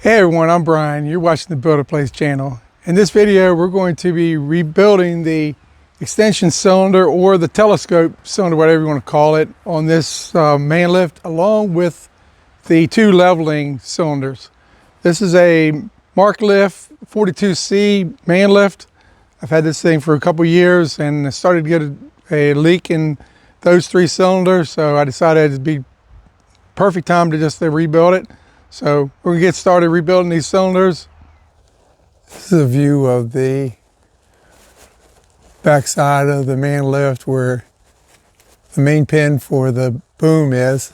Hey everyone, I'm Brian. You're watching the Build a Place channel. In this video, we're going to be rebuilding the extension cylinder or the telescope cylinder, whatever you want to call it, on this man lift, along with the two leveling cylinders. This is a Marklift 42C man lift. I've had this thing for a couple years and I started to get a leak in those three cylinders, so I decided it'd be perfect time to just rebuild it. So we're gonna get started rebuilding these cylinders. This is a view of the back side of the man lift where the main pin for the boom is.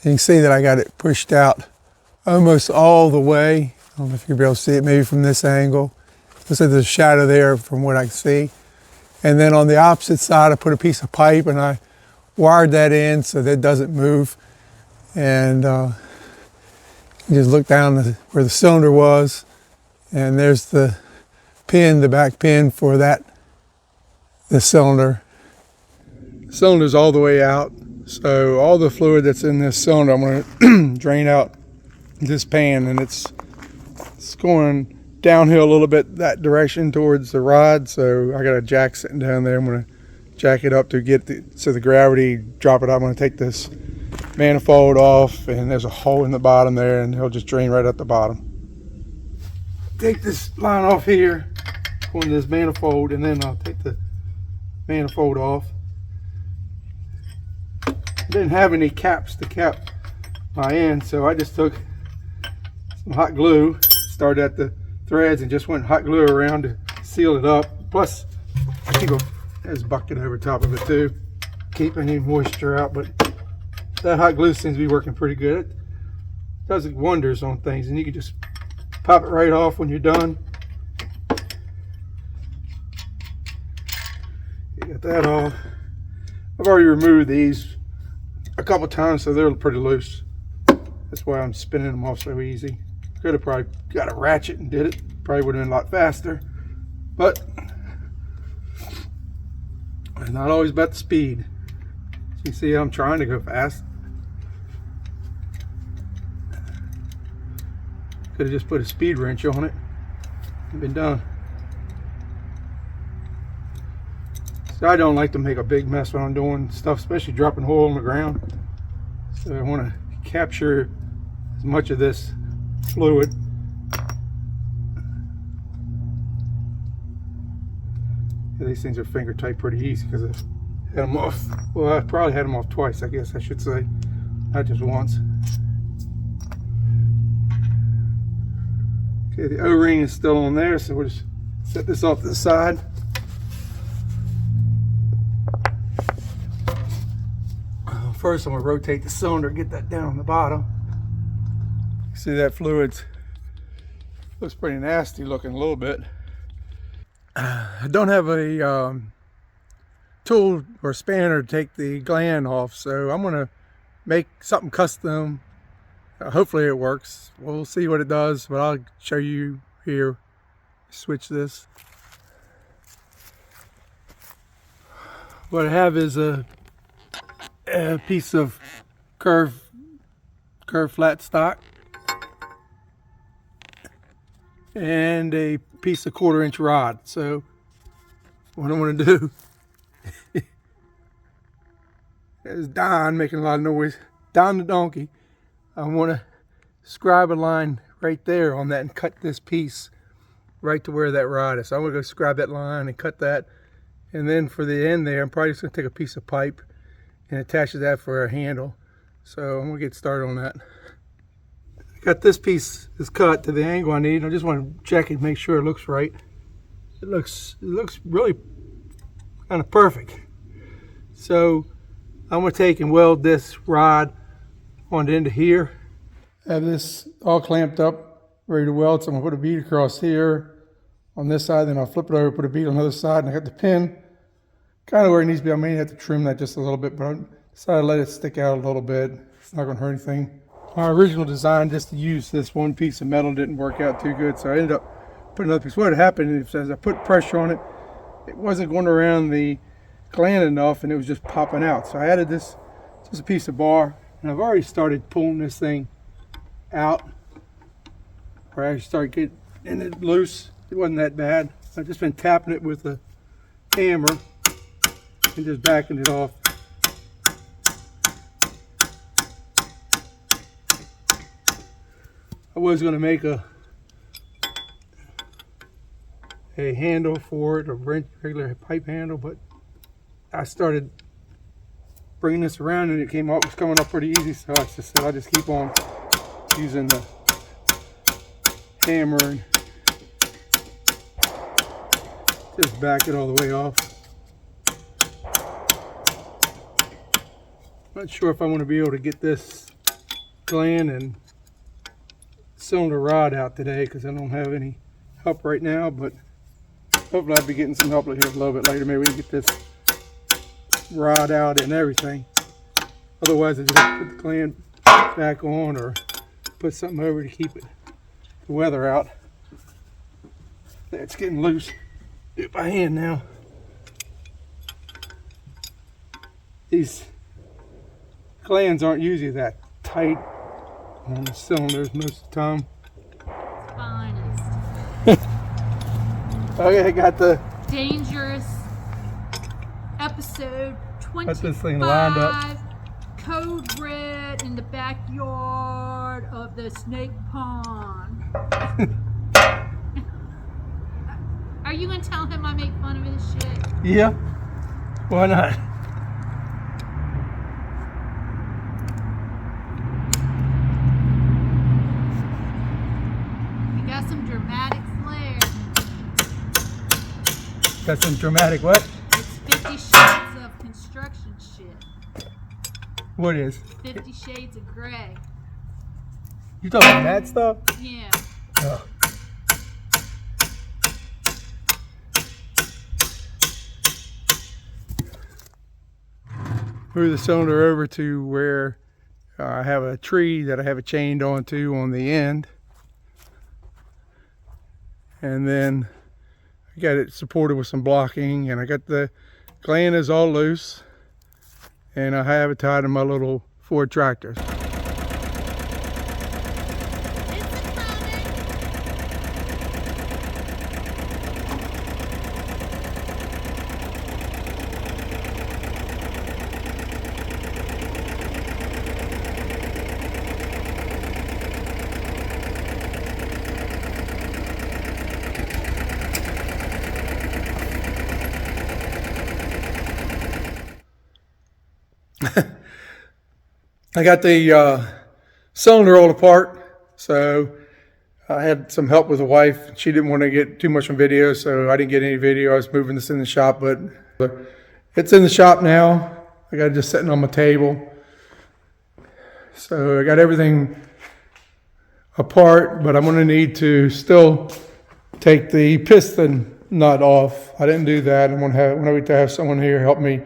And you can see that I got it pushed out almost all the way. I don't know if you'll be able to see it maybe from this angle. Looks like there's a shadow there from what I can see. And then on the opposite side, I put a piece of pipe and I wired that in so that it doesn't move. And you just look down where the cylinder was, and there's the pin, the back pin for the cylinder. The cylinder's all the way out, so all the fluid that's in this cylinder, I'm going to drain out this pan, and it's going downhill a little bit that direction towards the rod. So I got a jack sitting down there. I'm going to jack it up to get so the gravity drop it out. I'm going to take this manifold off, and there's a hole in the bottom there, and it'll just drain right at the bottom. Take this line off here, go into this manifold, and then I'll take the manifold off. I didn't have any caps to cap my end, so I just took some hot glue, started at the threads, and just went hot glue around to seal it up. Plus, I think there's a bucket over top of it too, keep any moisture out. But that hot glue seems to be working pretty good. It does wonders on things, and you can just pop it right off when you're done. You got that off. I've already removed these a couple times, so they're pretty loose. That's why I'm spinning them off so easy. Could have probably got a ratchet and did it. Probably would have been a lot faster, but it's not always about the speed. So you see, I'm trying to go fast. Could have just put a speed wrench on it and been done. So I don't like to make a big mess when I'm doing stuff, especially dropping oil on the ground. So I want to capture as much of this fluid. Yeah, these things are finger tight pretty easy because I've had them off. Well, I probably had them off twice, I guess I should say, not just once. Okay, the O-ring is still on there, so we'll just set this off to the side. First, I'm going to rotate the cylinder, get that down on the bottom. See that fluid looks pretty nasty looking a little bit. I don't have a tool or spanner to take the gland off, so I'm going to make something custom. Hopefully it works. We'll see what it does, but I'll show you here. Switch this. What I have is a piece of curved flat stock and a piece of 1/4 inch rod. So what I want to do is Don making a lot of noise. Don the donkey. I want to scribe a line right there on that and cut this piece right to where that rod is. So I'm going to go scribe that line and cut that. And then for the end there, I'm probably just going to take a piece of pipe and attach that for a handle. So I'm going to get started on that. Got this piece is cut to the angle I need. I just want to check it, make sure it looks right. It looks really kind of perfect. So I'm going to take and weld this rod on the end of here. I have this all clamped up, ready to weld. So I'm going to put a bead across here on this side, then I'll flip it over, put a bead on the other side, and I got the pin kind of where it needs to be. I may have to trim that just a little bit, but I decided to let it stick out a little bit. It's not going to hurt anything. My original design just to use this one piece of metal didn't work out too good, so I ended up putting another piece. What had happened is as I put pressure on it, it wasn't going around the gland enough, and it was just popping out. So I added this, just a piece of bar, and I've already started pulling this thing out. where I start getting it loose. It wasn't that bad. I've just been tapping it with a hammer and just backing it off. I was going to make a handle for it, a regular pipe handle, but I started bringing this around and it was coming up pretty easy, so I just said I'll just keep on using the hammer and just back it all the way off. Not sure if I want to be able to get this gland and cylinder rod out today because I don't have any help right now, but hopefully I'll be getting some help here a little bit later. Maybe we can get this rod out and everything. Otherwise I just have to put the gland back on or put something over to keep the weather out. It's getting loose. Do it by hand now. These glands aren't usually that tight on the cylinders most of the time. Finest. Okay, I got the dangerous episode 25. Got this thing lined up. Code red in the backyard of the snake pond. Are you gonna tell him I make fun of his shit? Yeah. Why not? You got some dramatic flair. Got some dramatic what? It's 50 Shades of Construction shit. What is? 50 Shades of Gray. You talking about that stuff? Yeah. Oh. Move the cylinder over to where I have a tree that I have it chained onto on the end, and then I got it supported with some blocking, and I got the gland is all loose, and I have it tied to my little Ford tractor. I got the cylinder all apart, so I had some help with the wife. She didn't want to get too much on video, so I didn't get any video. I was moving this in the shop, but it's in the shop now. I got it just sitting on my table. So I got everything apart, but I'm going to need to still take the piston nut off. I didn't do that. I'm going to have someone here help me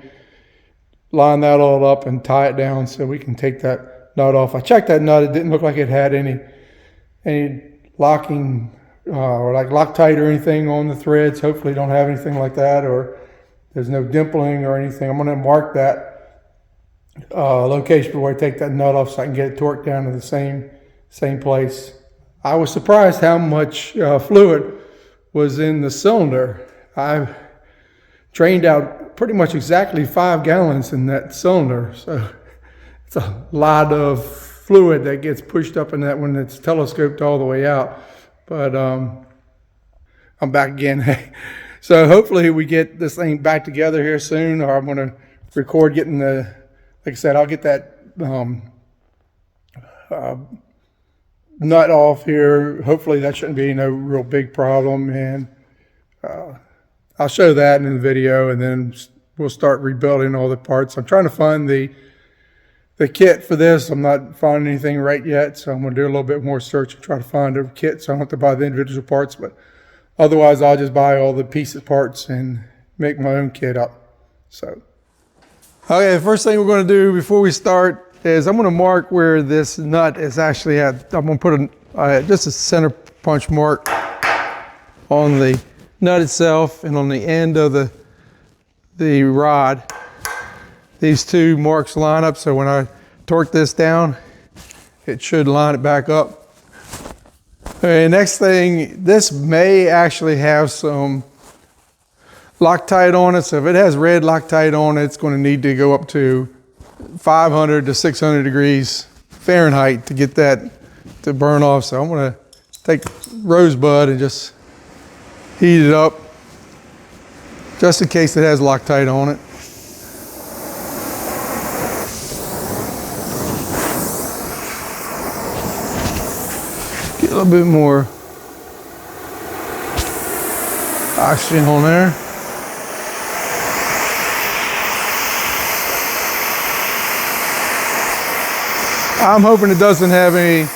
line that all up and tie it down so we can take that nut off. I checked that nut. It didn't look like it had any locking or like Loctite or anything on the threads. Hopefully don't have anything like that, or there's no dimpling or anything. I'm going to mark that location before I take that nut off so I can get it torqued down to the same place. I was surprised how much fluid was in the cylinder. I drained out pretty much exactly 5 gallons in that cylinder, so it's a lot of fluid that gets pushed up in that when it's telescoped all the way out. But I'm back again. So hopefully we get this thing back together here soon, or I'm going to record getting the, like I said, I'll get that nut off here. Hopefully that shouldn't be no real big problem, and I'll show that in the video, and then we'll start rebuilding all the parts. I'm trying to find the kit for this. I'm not finding anything right yet, so I'm going to do a little bit more search and try to find a kit so I don't have to buy the individual parts, but otherwise I'll just buy all the pieces parts and make my own kit up. So, okay, the first thing we're going to do before we start is I'm going to mark where this nut is actually at. I'm going to put just a center punch mark on the nut itself and on the end of the rod. These two marks line up, so when I torque this down, it should line it back up. Okay, next thing, this may actually have some Loctite on it. So if it has red Loctite on it, it's going to need to go up to 500 to 600 degrees Fahrenheit to get that to burn off. So I'm going to take Rosebud and just heat it up just in case it has Loctite on it. Get a little bit more oxygen on there. I'm hoping it doesn't have any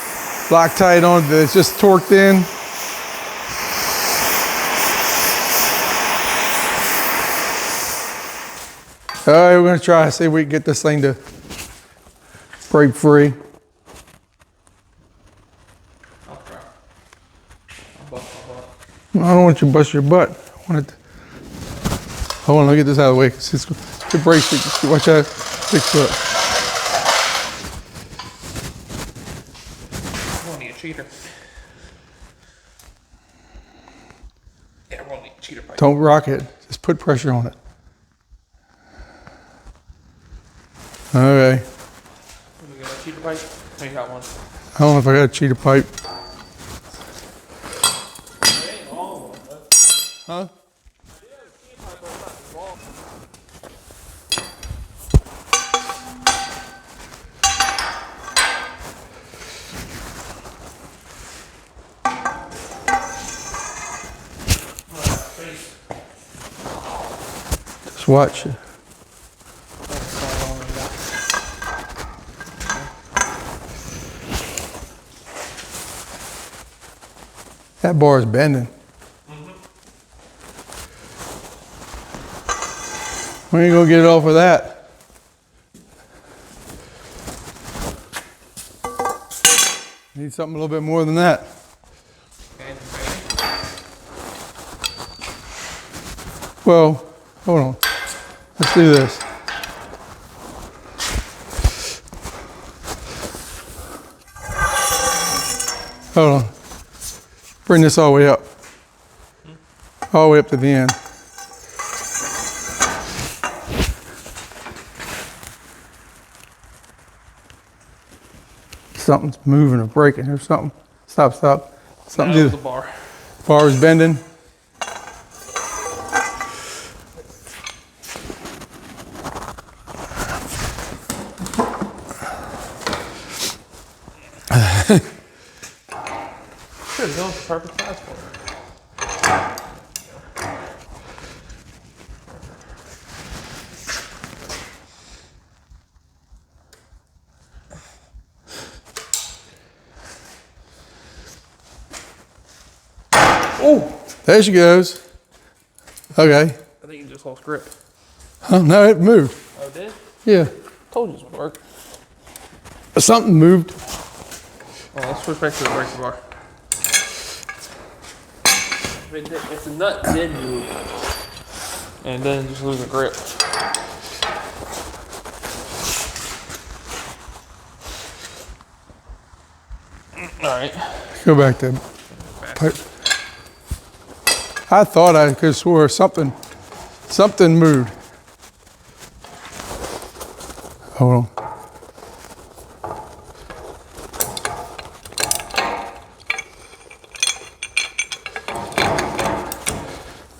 Loctite on it, that it's just torqued in. All right, we're gonna try to see if we can get this thing to break free. I'll try. I'll bust my butt. I don't want you to bust your butt. I want it to... Hold on, let me get this out of the way, because it breaks. Watch out, 6 foot. I'm gonna need a cheater. Yeah, we're gonna need a cheater pipe. Don't rock it, just put pressure on it. Okay. You got a cheater pipe? Oh, you got one. I don't know if I got a cheater pipe. Huh? Just watch it. That bar is bending. When are you gonna get it off of that? Need something a little bit more than that. Okay. Well, hold on. Let's do this. Hold on. Bring this all the way up. All the way up to the end. Something's moving or breaking or something. Stop, stop. Something's The bar. bar is bending. Sure, it's going for perfect size for it. Oh, there she goes. Okay. I think you just lost grip. Oh, no, it moved. Oh, it did? Yeah. Told you this would work. Something moved. Well, let's switch back to the breaker bar. If the nut did move, and then just lose the grip. All right. Go back to pipe. I thought I could have swore something moved. Hold on.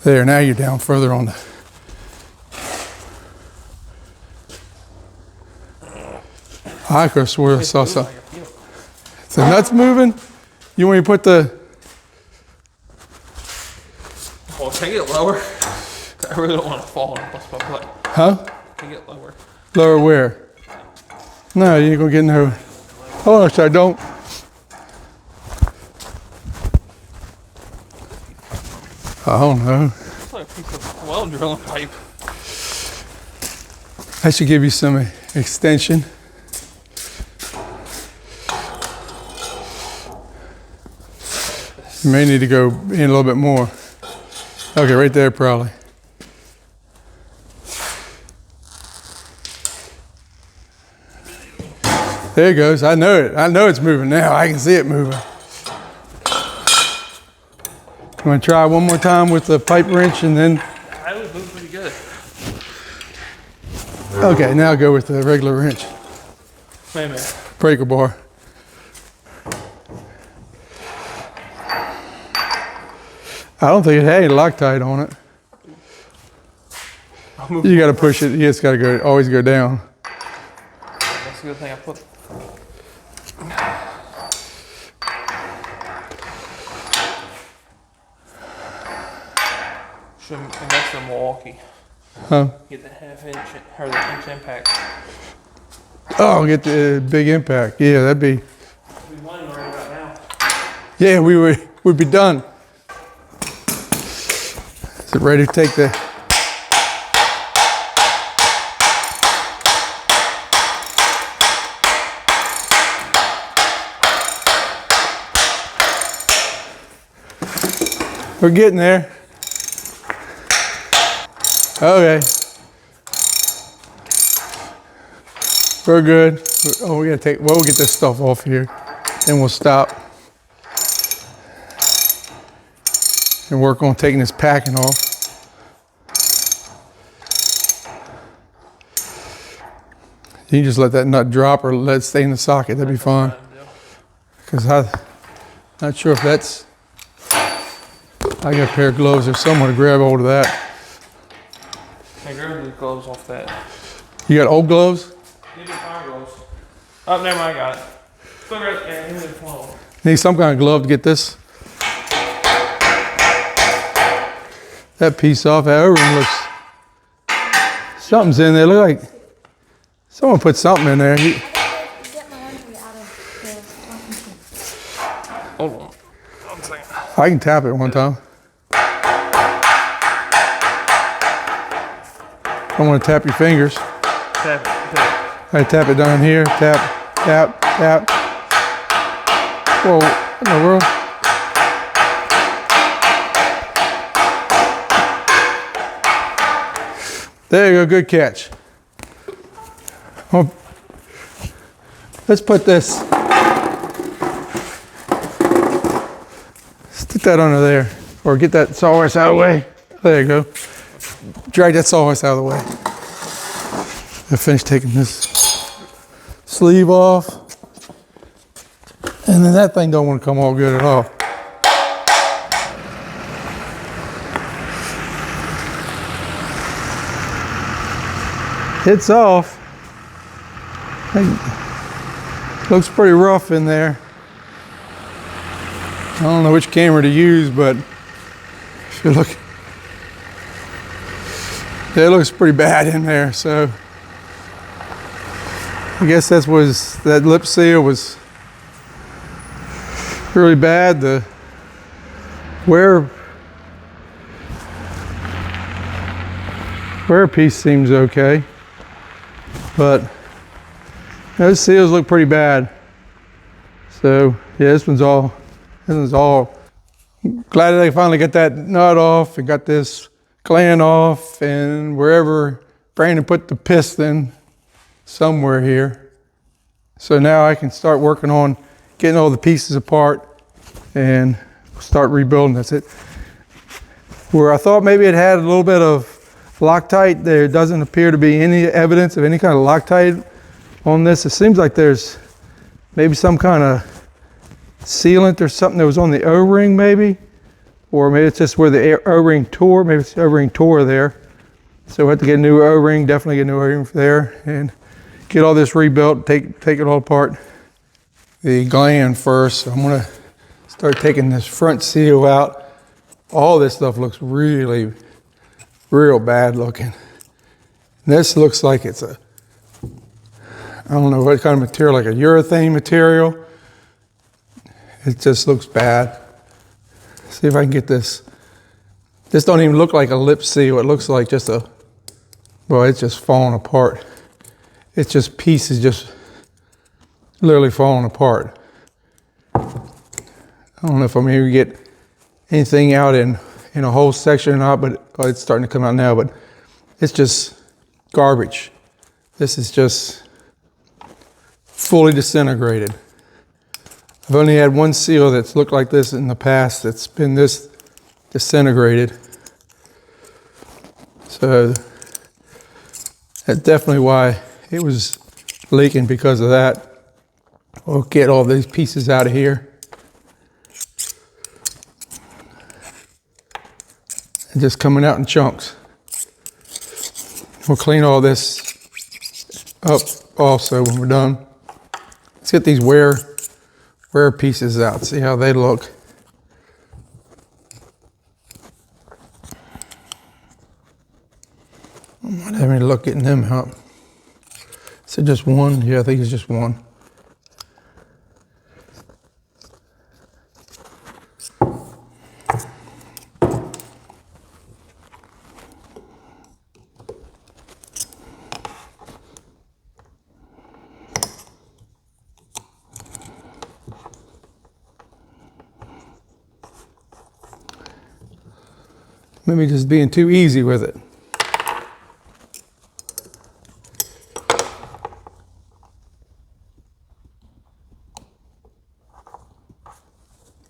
There, now you're down further on the... I could have swore I saw something. The nuts moving? You want me to put the... Well, take it lower. I really don't want to fall and bust my butt. Huh? Take it lower. Lower where? No, you ain't gonna get no... Oh, actually, I don't. I don't know. It's like a piece of well drilling pipe. That should give you some extension. You may need to go in a little bit more. Okay, right there probably. There it goes. I know it. I know it's moving now. I can see it moving. You want to try one more time with the pipe wrench and then? I was moving pretty good. Okay, now go with the regular wrench. Wait a minute. Breaker bar. I don't think it had any Loctite on it. You got to push it. You just got to go. Always go down. That's a good thing I put. Should invest in Milwaukee. Huh? Get the half-inch or the inch impact. Oh, get the big impact. Yeah, that'd be. We money right about now. Yeah, we'd be done. Is it ready to take the? We're getting there. Okay. We're good. Oh, we gotta take, well, we'll get this stuff off here. Then we'll stop. And work on taking this packing off. You can just let that nut drop or let it stay in the socket, that'd be fine. Because I'm not sure if that's, I got a pair of gloves or someone to grab hold of that. Hey, grab the gloves off that. You got old gloves? Give me fire gloves. Oh, never mind, I got it. Still right there. Give me the phone. Need some kind of glove to get this. That piece off. That O-ring looks, something's in there. Look like someone put something in there. Get my laundry out of the washing machine. Hold on. 1 second. I can tap it one time. I want to tap your fingers. Tap it. Tap I tap it down here. Tap, tap, tap. Whoa, what in the world? There you go, good catch. Oh, let's put this, stick that under there, or get that sawhorse out of the way. There you go. Drag that sawhorse out of the way. I finished taking this sleeve off. And then that thing don't want to come all good at all. It's off. Looks pretty rough in there. I don't know which camera to use, but if you look, it looks pretty bad in there. So I guess that lip seal was really bad. The wear piece seems okay, but those seals look pretty bad. So yeah, this one's all glad that I finally got that nut off and got this gland off, and wherever Brandon put the piston somewhere here. So now I can start working on getting all the pieces apart and start rebuilding. That's it. Where I thought maybe it had a little bit of Loctite, there doesn't appear to be any evidence of any kind of Loctite on this. It seems like there's maybe some kind of sealant or something that was on the O-ring maybe, or maybe it's just where the O-ring tore. Maybe it's the O-ring tore there. So we have to get a new O-ring, definitely get a new O-ring there, and get all this rebuilt, take it all apart. The gland first. So I'm gonna start taking this front seal out. All this stuff looks really, real bad looking. This looks like it's a, I don't know what kind of material, like a urethane material. It just looks bad. See if I can get this. This don't even look like a lip seal. It looks like just a, well, it's just falling apart. It's just pieces just literally falling apart. I don't know if I'm able to get anything out in a whole section or not, but it's starting to come out now, but it's just garbage. This is just fully disintegrated. I've only had one seal that's looked like this in the past. It's been this disintegrated. So that's definitely why it was leaking, because of that. We'll get all these pieces out of here. And just coming out in chunks. We'll clean all this up also when we're done. Let's get these wear pieces out, see how they look. I'm not having to look getting them out. Is it just one? Yeah, I think it's just one. Maybe just being too easy with it.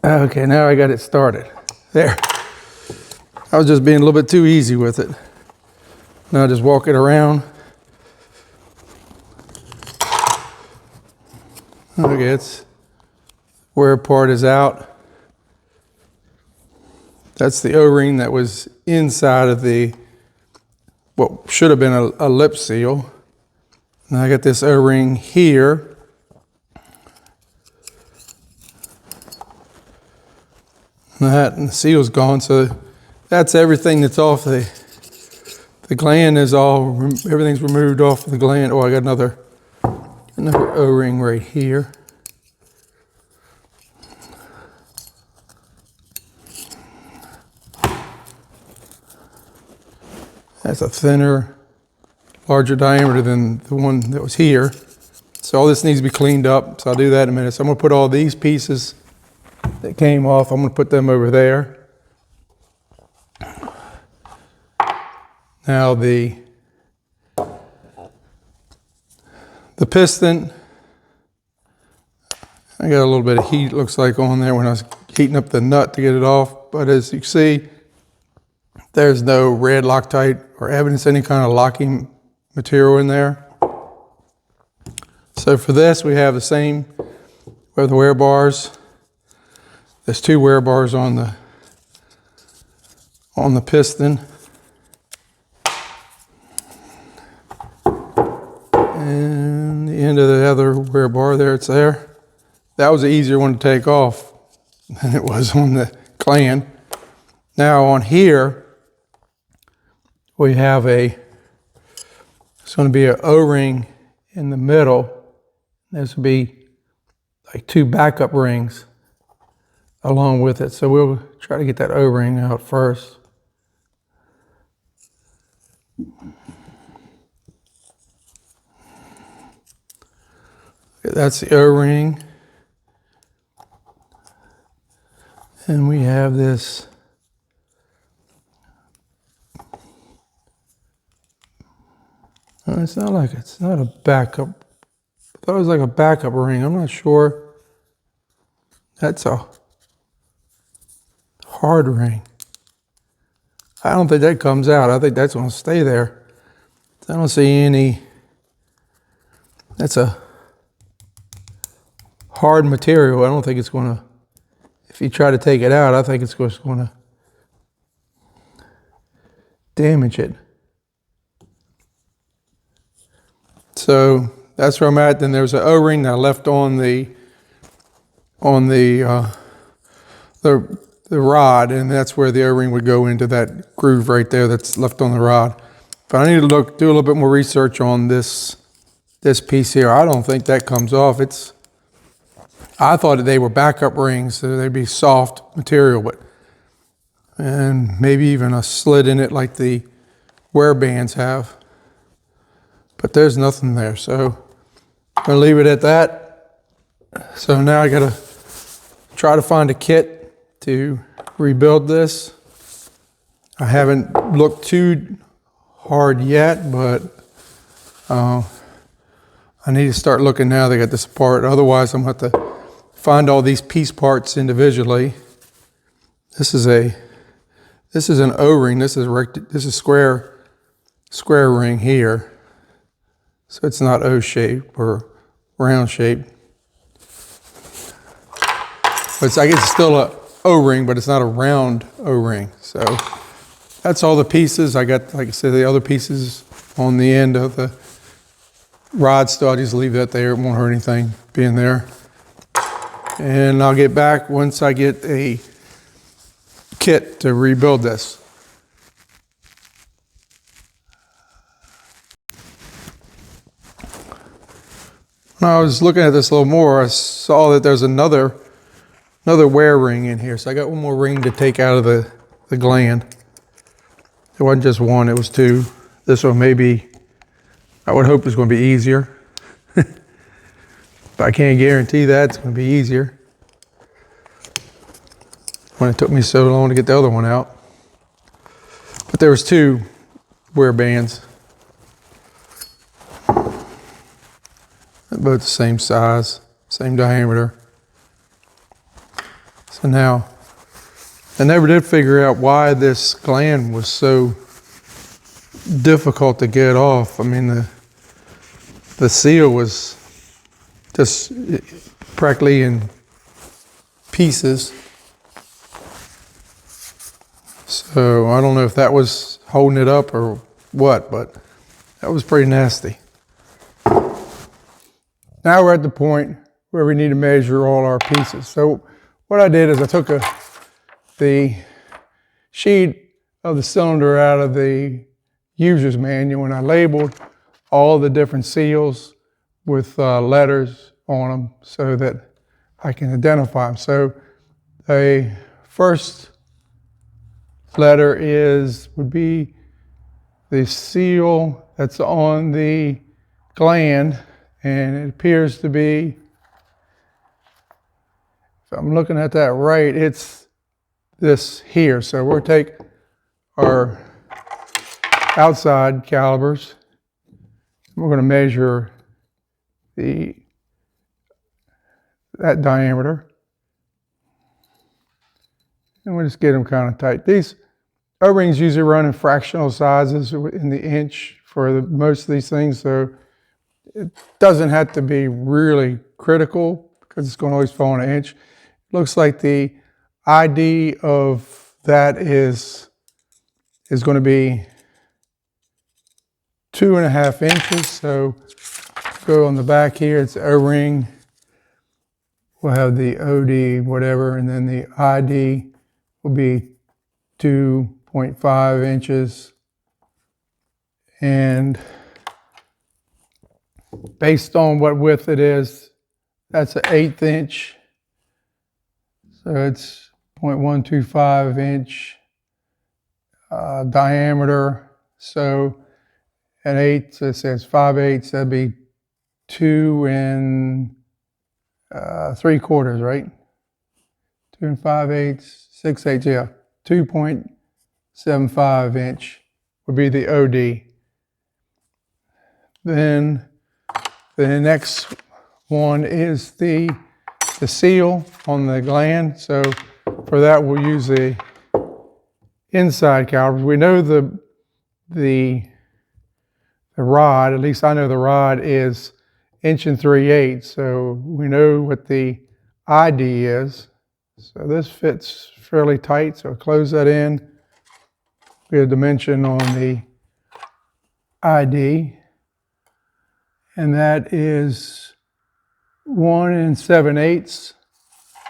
Okay, now I got it started. There. I was just being a little bit too easy with it. Now just walk it around. Okay, it's where part is out. That's the O-ring that was inside of the, what should have been a lip seal. Now I got this O-ring here. And the seal's gone, so that's everything that's off the gland is all, everything's removed off of the gland. Oh, I got another O-ring right here. That's a thinner, larger diameter than the one that was here. So all this needs to be cleaned up, so I'll do that in a minute. So I'm gonna put all these pieces that came off, I'm gonna put them over there. Now the piston, I got a little bit of heat, looks like, on there when I was heating up the nut to get it off, but as you can see, there's no red Loctite or evidence any kind of locking material in there. So for this, we have the same with the wear bars. There's two wear bars on the piston. And the end of the other wear bar there, it's there. That was an easier one to take off than it was on the gland. Now on here, we have it's going to be an O-ring in the middle. This will be like two backup rings along with it. So we'll try to get that O-ring out first. That's the O-ring. And we have this it's not a backup. I thought it was like a backup ring. I'm not sure. That's a hard ring. I don't think that comes out. I think that's going to stay there. I don't see any. That's a hard material. I don't think it's going to, if you try to take it out, I think it's just going to damage it. So that's where I'm at. Then there's an O-ring that I left on the rod, and that's where the O-ring would go into that groove right there that's left on the rod. But I need to do a little bit more research on this piece here. I don't think that comes off. I thought that they were backup rings, so they'd be soft material, and maybe even a slit in it like the wear bands have. But there's nothing there, so I'm gonna leave it at that. So now I gotta try to find a kit to rebuild this. I haven't looked too hard yet, but I need to start looking now. They got this apart. Otherwise, I'm gonna have to find all these piece parts individually. This is a This is an O-ring. This is square ring here. So it's not O-shaped or round shaped. But I guess it's still a O-ring, but it's not a round O-ring. So that's all the pieces. I got, like I said, the other pieces on the end of the rod still. I'll just leave that there. It won't hurt anything being there. And I'll get back once I get a kit to rebuild this. When I was looking at this a little more, I saw that there's another wear ring in here. So I got one more ring to take out of the gland. It wasn't just one, it was two. This one maybe, I would hope it's going to be easier. But I can't guarantee that it's going to be easier when it took me so long to get the other one out. But there was two wear bands. Both the same size, same diameter. So now, I never did figure out why this gland was so difficult to get off. I mean, the seal was just practically in pieces. So I don't know if that was holding it up or what, but that was pretty nasty. Now we're at the point where we need to measure all our pieces. So what I did is I took the sheet of the cylinder out of the user's manual and I labeled all the different seals with letters on them so that I can identify them. So the first letter would be the seal that's on the gland, and it appears to be, if I'm looking at that right, it's this here. So we'll take our outside calibers. We're going to measure that diameter. And we'll just get them kind of tight. These O-rings usually run in fractional sizes in the inch for most of these things. So it doesn't have to be really critical because it's going to always fall in an inch. Looks like the ID of that is going to be 2.5 inches. So go on the back here, it's O-ring. We'll have the OD, whatever, and then the ID will be 2.5 inches. And based on what width it is, that's an 1/8 inch. So it's 0.125 inch diameter. So an 1/8, so it says 5/8, that'd be 2 3/4, right? 2 5/8, 6/8, yeah. 2.75 inch would be the OD. Then the next one is the seal on the gland. So for that, we'll use the inside calipers. We know the rod, at least I know the rod is 1 3/8. So we know what the ID is. So this fits fairly tight. So close that in. We have a dimension on the ID. And that is 1 7/8.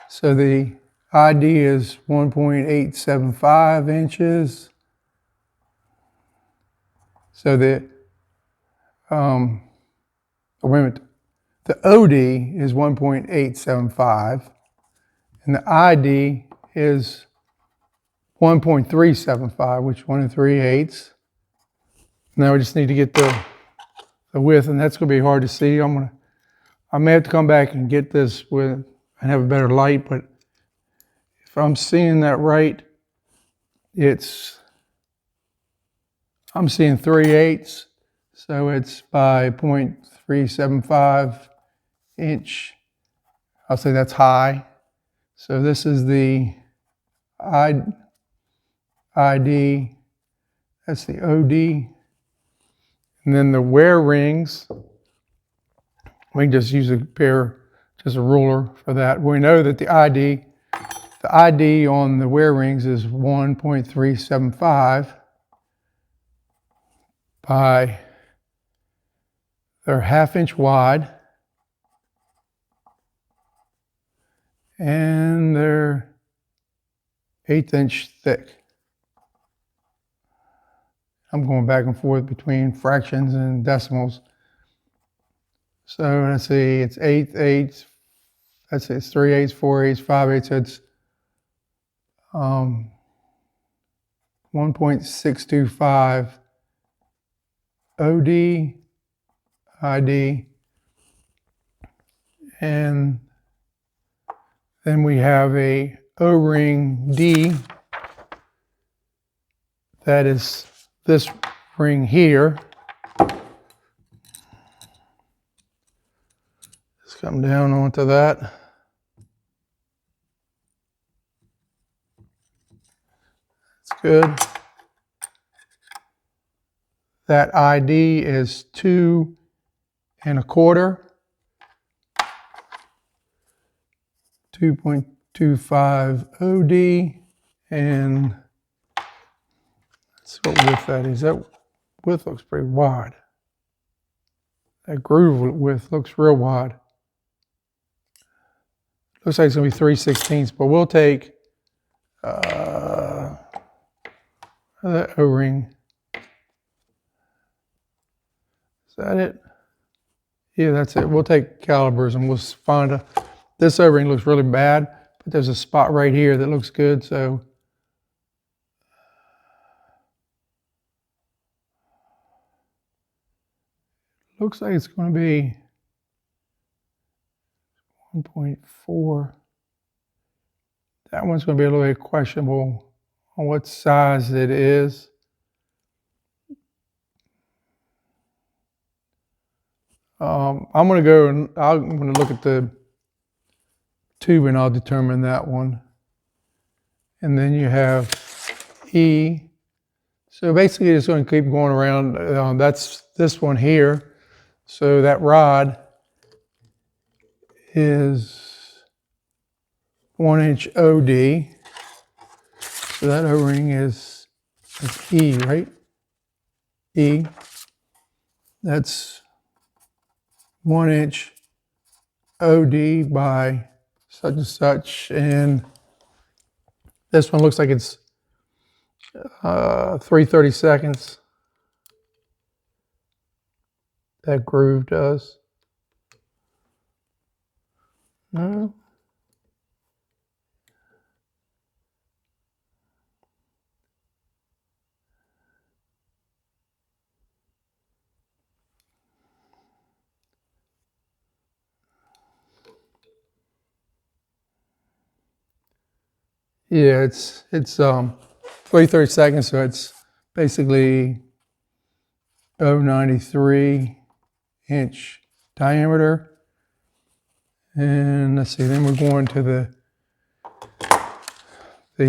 So the ID is 1.875 inches. So the the OD is 1.875, and the ID is 1.375, which is 1 3/8. Now we just need to get the width, and that's going to be hard to see. I may have to come back and get this and have a better light, but if I'm seeing that right, I'm seeing 3/8, so it's by 0.375 inch. I'll say that's high. So this is the ID, that's the OD. And then the wear rings, we can just use a ruler for that. We know that the ID on the wear rings is 1.375 by, they're 1/2 inch wide, and they're 1/8 inch thick. I'm going back and forth between fractions and decimals. So let's see, it's 8/8, let's say it's 3/8, 4/8, 5/8, so it's 1.625 OD, ID, and then we have a O-ring D, that is this ring here. Let's come down onto that. That's good. That ID is 2 1/4, 2.25 OD, and let's see what width that is. That width looks pretty wide. That groove width looks real wide. Looks like it's going to be 3/16, but we'll take that O-ring. Is that it? Yeah, that's it. We'll take calibers and we'll find this O-ring looks really bad, but there's a spot right here that looks good, so looks like it's going to be 1.4. That one's going to be a little bit questionable on what size it is. I'm going to go and I'm going to look at the tube and I'll determine that one. And then you have E. So basically it's going to keep going around. That's this one here. So that rod is 1 inch OD. So that O-ring is E, right? E. That's 1 inch OD by such and such, and this one looks like it's 3/32. That groove does. No. Yeah, it's 3/32, so it's basically 0.93 inch diameter. And let's see, then we're going to the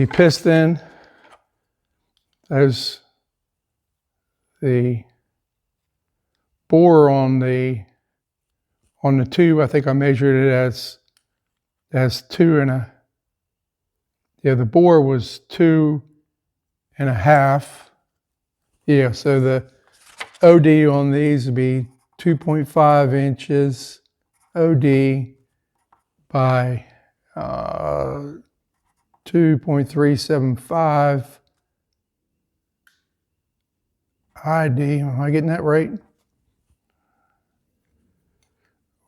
piston. There's the bore on the tube. I think I measured it as 2.5. Yeah, the bore was 2.5. Yeah, so the OD on these would be 2.5 inches OD by 2.375 ID. Am I getting that right?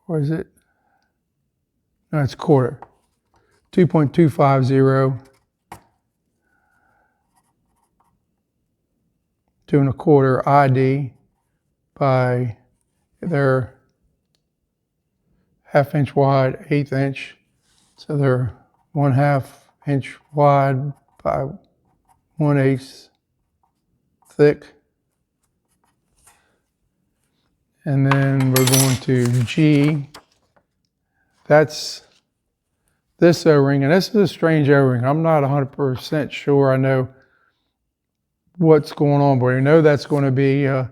Or is it? No, it's quarter. 2.250. 2 1/4 ID by they're 1/2 inch wide, 1/8 inch. So they're 1/2 inch wide by 1/8 thick. And then we're going to G. That's this O-ring, and this is a strange O-ring. I'm not 100% sure. I know what's going on, but we know that's going to be a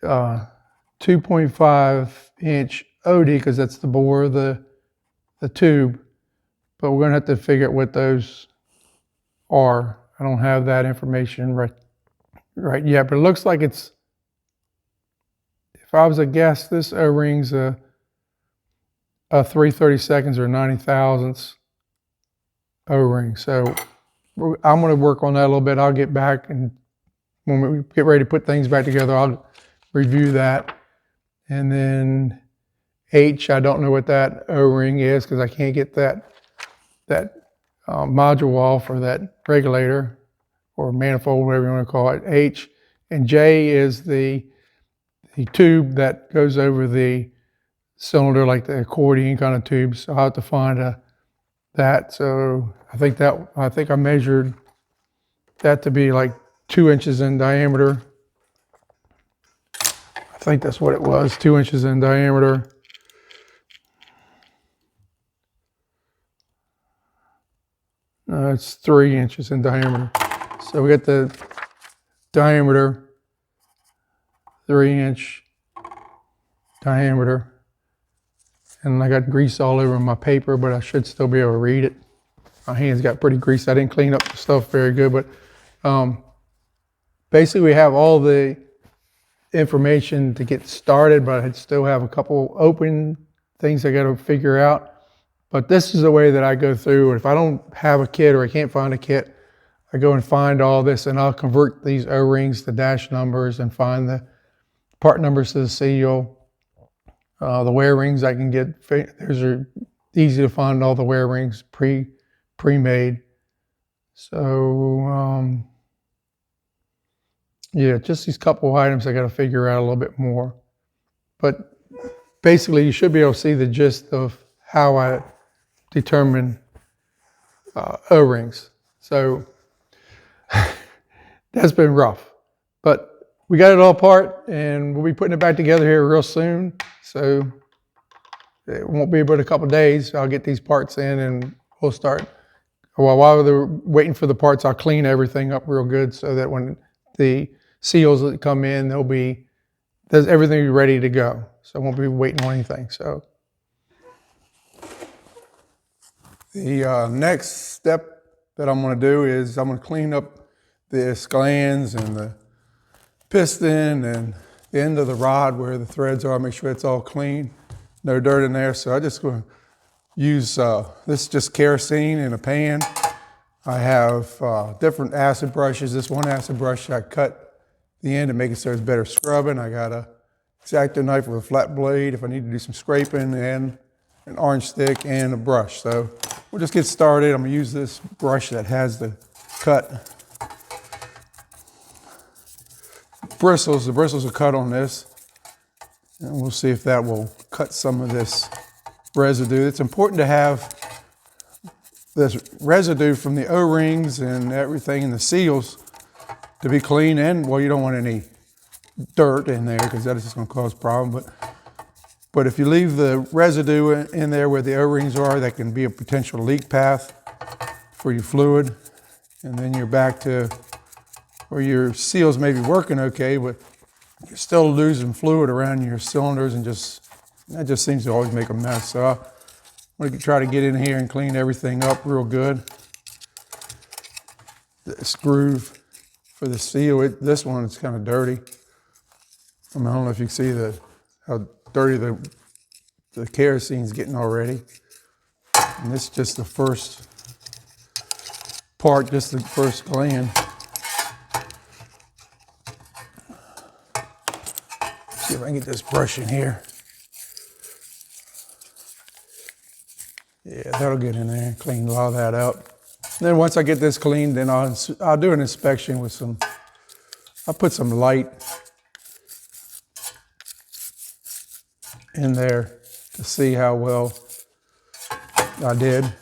2.5-inch OD because that's the bore of the tube. But we're going to have to figure out what those are. I don't have that information right yet, but it looks like it's, if I was to guess, this O-ring's a 3/32 or 90 thousandths O-ring. So I'm going to work on that a little bit. I'll get back, and when we get ready to put things back together, I'll review that. And then H, I don't know what that O-ring is because I can't get that module off, or that regulator or manifold, whatever you want to call it. H, and J is the tube that goes over the cylinder, like the accordion kind of tube. So I'll have to find that. So I think I measured that to be like 2 inches in diameter. I think that's what it was, 2 inches in diameter. No, it's 3 inches in diameter. So we got the diameter, 3-inch diameter. And I got grease all over my paper, but I should still be able to read it. My hands got pretty greasy. I didn't clean up the stuff very good, but basically we have all the information to get started, but I still have a couple open things I got to figure out. But this is the way that I go through. If I don't have a kit or I can't find a kit, I go and find all this, and I'll convert these O-rings to dash numbers and find the part numbers to the seal. The wear rings I can get, those are easy to find, all the wear rings pre-made. So yeah, just these couple items I got to figure out a little bit more. But basically you should be able to see the gist of how I determine O-rings. So that's been rough, but we got it all apart, and we'll be putting it back together here real soon. So it won't be but a couple days. I'll get these parts in, and we'll start. Well, while they're waiting for the parts, I'll clean everything up real good so that when the seals that come in, everything will be ready to go. So I won't be waiting on anything. So the next step that I'm going to do is I'm going to clean up the glands and the piston and the end of the rod where the threads are, make sure it's all clean, no dirt in there. So I'm just going to use, this is just kerosene in a pan. I have different acid brushes. This one acid brush, I cut the end to make it so it's better scrubbing. I got a X-Acto knife with a flat blade if I need to do some scraping, and an orange stick and a brush. So we'll just get started. I'm going to use this brush that has the cut bristles. The bristles are cut on this, and we'll see if that will cut some of this residue. It's important to have this residue from the O-rings and everything and the seals to be clean, and well, you don't want any dirt in there because that is just going to cause a problem. But if you leave the residue in there where the O-rings are, that can be a potential leak path for your fluid, and then you're back to where your seals may be working okay, but you're still losing fluid around your cylinders, and that just seems to always make a mess. So I'm going to try to get in here and clean everything up real good. This groove for the seal, this one is kind of dirty. I don't know if you can see how dirty the kerosene's getting already. And this is just the first part, just the first gland. See if I can get this brush in here. Yeah, that'll get in there, clean a lot of that out. And then once I get this cleaned, then I'll do an inspection with I'll put some light in there to see how well I did.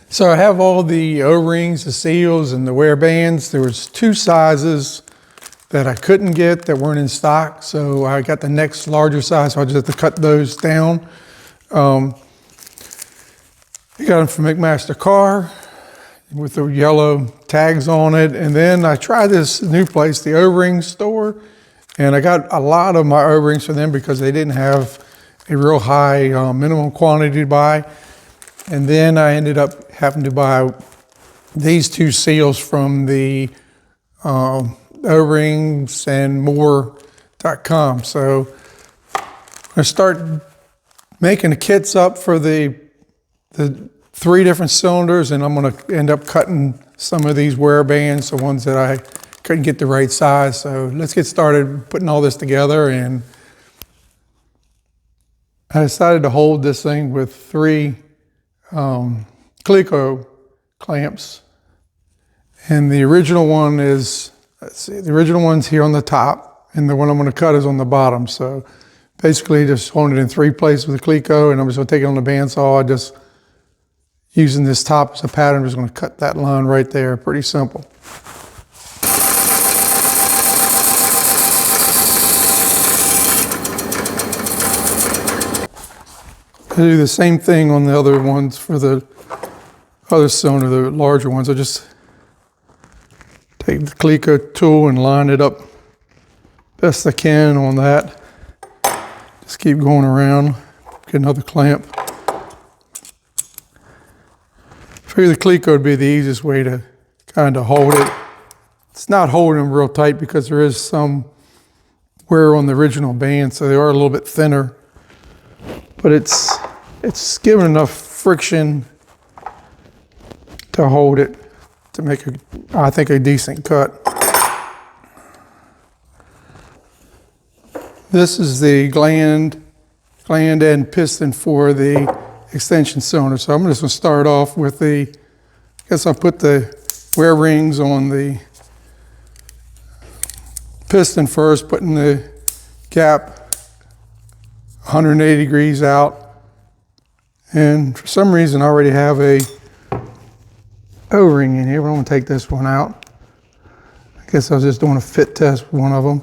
So I have all the O-rings, the seals, and the wear bands. There was 2 sizes that I couldn't get that weren't in stock, so I got the next larger size, so I just have to cut those down. I got them from McMaster Car with the yellow tags on it. And then I tried this new place, the O-ring store, and I got a lot of my O-rings from them because they didn't have a real high minimum quantity to buy. And then I ended up having to buy these two seals from the O-rings and more.com. So I start making the kits up for the 3 different cylinders, and I'm going to end up cutting some of these wear bands, the ones that I couldn't get the right size. So let's get started putting all this together. And I decided to hold this thing with 3 GLEITMO clamps. And the original one is, let's see, the original one's here on the top, and the one I'm going to cut is on the bottom. So basically just holding it in 3 places with a GLEITMO, and I'm just going to take it on the bandsaw, just using this top as a pattern. I'm just going to cut that line right there. Pretty simple. I do the same thing on the other ones for the other cylinder, the larger ones. I just take the GLEITMO tool and line it up best I can on that. Just keep going around, get another clamp. I figure the GLEITMO would be the easiest way to kind of hold it. It's not holding them real tight because there is some wear on the original band, so they are a little bit thinner. But it's giving enough friction to hold it to make, I think, a decent cut. This is the gland and piston for the extension cylinder. So I'm just going to start off with I guess I'll put the wear rings on the piston first, putting the gap 180 degrees out. And for some reason I already have a O-ring in here, but I'm going to take this one out. I guess I was just doing a fit test with one of them.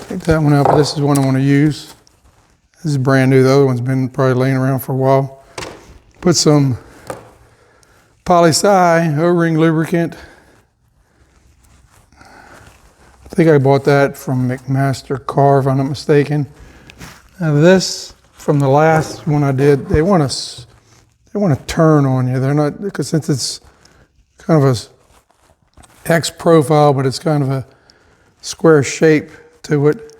Take that one out, but this is one I want to use. This is brand new. The other one's been probably laying around for a while. Put some PolySi O-ring lubricant. I think I bought that from McMaster Car, if I'm not mistaken. Now this, from the last one I did, they want to turn on you. They're not, because since it's kind of a X profile, but it's kind of a square shape to it.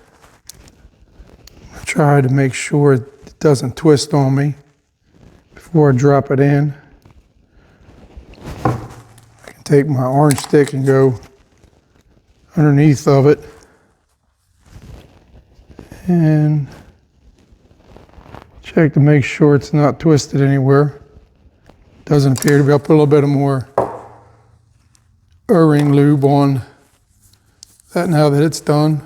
I try to make sure it doesn't twist on me before I drop it in. I can take my orange stick and go underneath of it and check to make sure it's not twisted anywhere. Doesn't appear to be. I'll put a little bit of more O-ring lube on that now that it's done.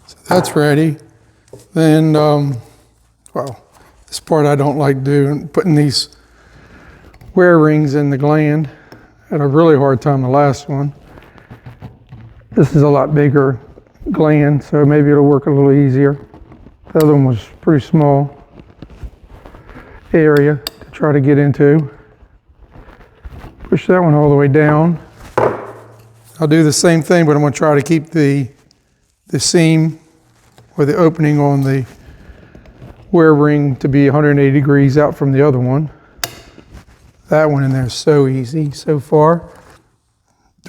So that's ready. Then, well, this part I don't like doing, putting these wear rings in the gland. I had a really hard time the last one. This is a lot bigger gland, so maybe it'll work a little easier. The other one was pretty small area to try to get into. Push that one all the way down. I'll do the same thing, but I'm going to try to keep the seam or the opening on the wear ring to be 180 degrees out from the other one. That one in there is so easy so far.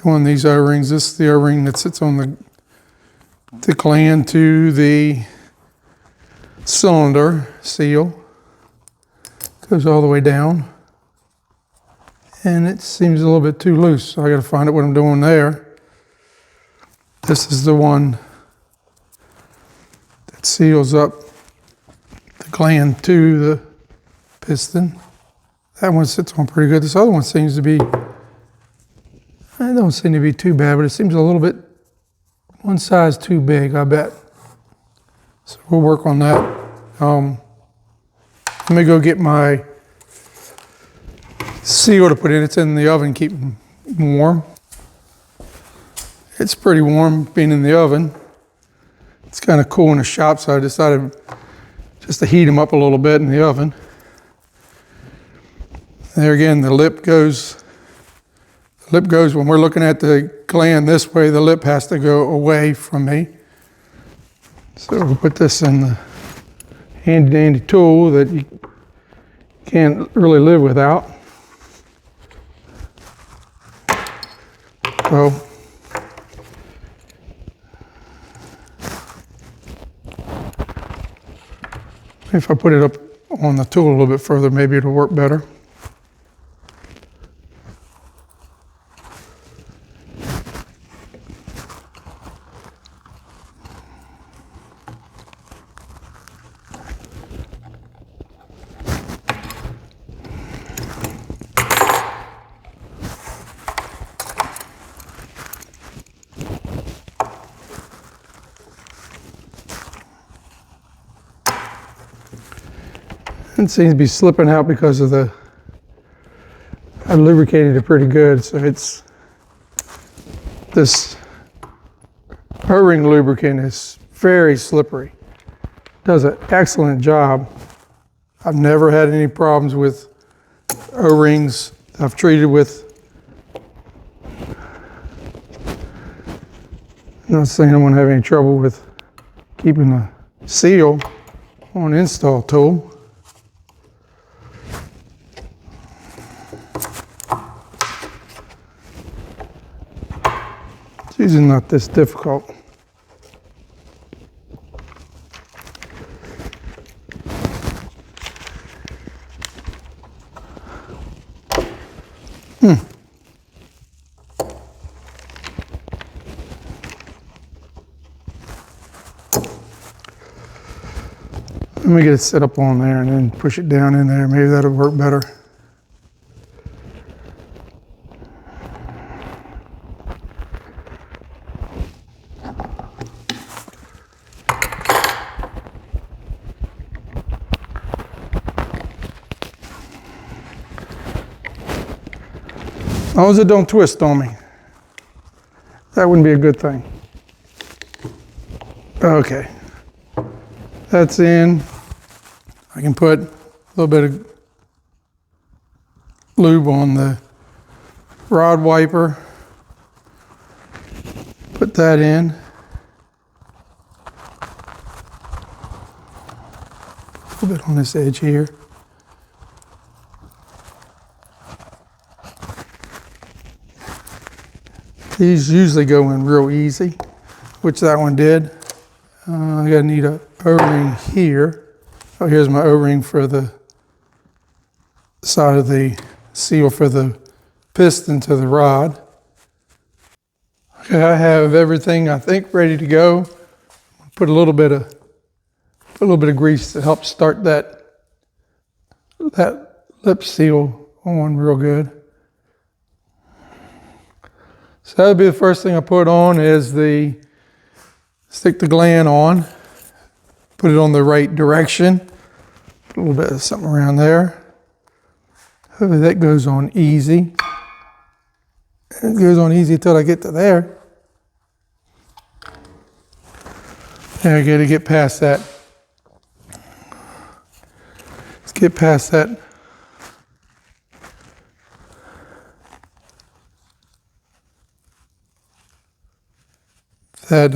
Doing these O-rings, this is the O-ring that sits on the gland to the cylinder seal. Goes all the way down. And it seems a little bit too loose, so I got to find out what I'm doing there. This is the one that seals up the gland to the piston. That one sits on pretty good. This other one seems to be, it don't seem to be too bad, but it seems a little bit, one size too big, I bet. So we'll work on that. Let me go get my seal to put in. It's in the oven, keep it warm. It's pretty warm being in the oven. It's kind of cool in the shop, so I decided just to heat them up a little bit in the oven. There again, the lip goes when we're looking at the gland this way, the lip has to go away from me. So we'll put this in the handy dandy tool that you can't really live without. So if I put it up on the tool a little bit further, maybe it'll work better. It seems to be slipping out because of I lubricated it pretty good, so this O-ring lubricant is very slippery. Does an excellent job. I've never had any problems with O-rings I've treated with. I'm not saying I'm going to have any trouble with keeping the seal on install tool. It's usually not this difficult. Let me get it set up on there and then push it down in there. Maybe that'll work better. As long as it don't twist on me. That wouldn't be a good thing. Okay. That's in. I can put a little bit of lube on the rod wiper. Put that in. A little bit on this edge here. These usually go in real easy, which that one did. I gotta need a O-ring here. Oh, here's my O-ring for the side of the seal for the piston to the rod. Okay, I have everything I think ready to go. Put a little bit of grease to help start that lip seal on real good. So that would be the first thing I put on is stick the gland on, put it on the right direction, put a little bit of something around there. Hopefully that goes on easy. It goes on easy until I get to there. And I got to get past that. Let's get past that. That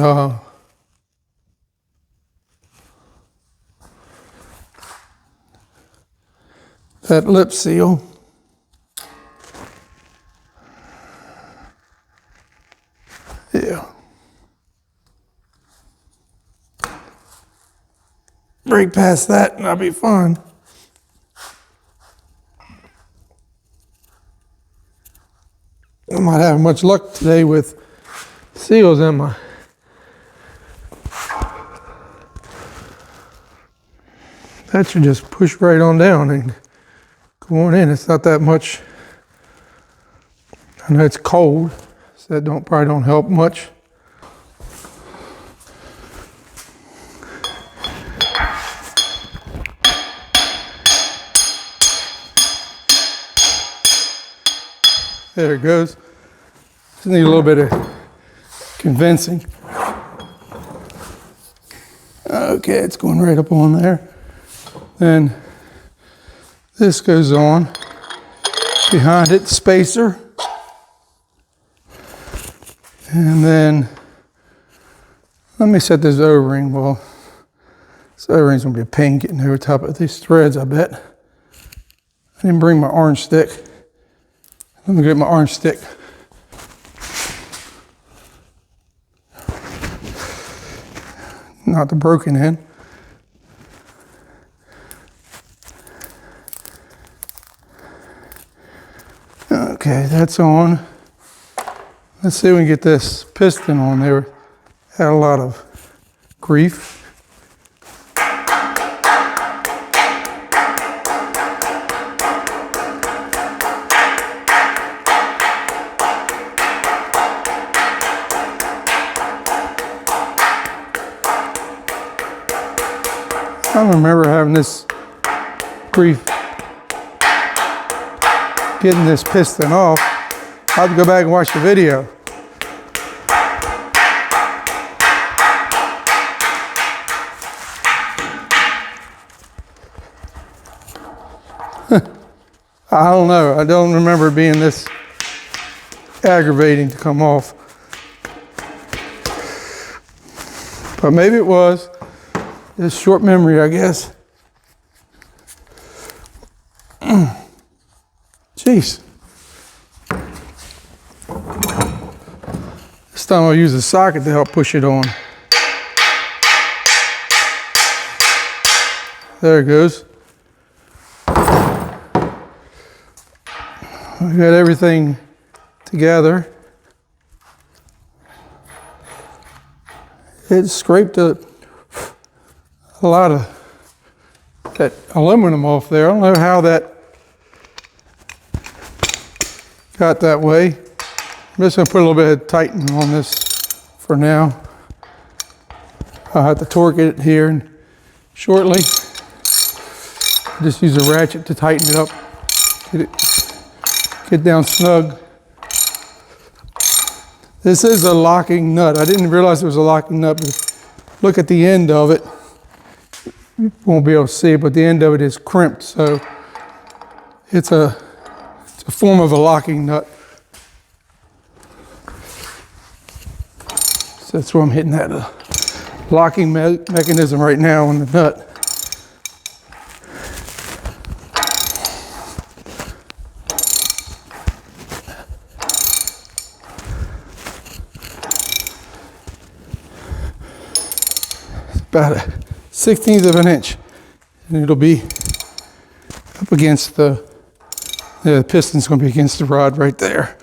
lip seal. Yeah. Break past that and that'll be fun. I might have much luck today with seals in my that should just push right on down and go on in. It's not that much. I know it's cold, so that probably don't help much. There it goes. Just need a little bit of convincing. Okay, it's going right up on there. Then this goes on behind it, spacer. And then let me set this O-ring. Well, this O-ring's gonna be a pain getting over top of these threads, I bet. I didn't bring my orange stick. Let me get my orange stick. Not the broken end. Okay, that's on. Let's see if we can get this piston on there. Had a lot of grief. I don't remember having this grief getting this piston off. I'll have to go back and watch the video. I don't know. I don't remember it being this aggravating to come off. But maybe it was. It's short memory, I guess. Jeez. This time I'll use a socket to help push it on. There it goes. We got everything together. It scraped a lot of that aluminum off there. I don't know how that got that way. I'm just gonna put a little bit of tightening on this for now. I'll have to torque it here shortly. Just use a ratchet to tighten it up. Get down snug. This is a locking nut. I didn't realize it was a locking nut, but look at the end of it. You won't be able to see it, but the end of it is crimped, so it's a form of a locking nut. So that's where I'm hitting that locking mechanism right now on the nut. About a 1/16 of an inch, and it'll be up against the piston's going to be against the rod right there.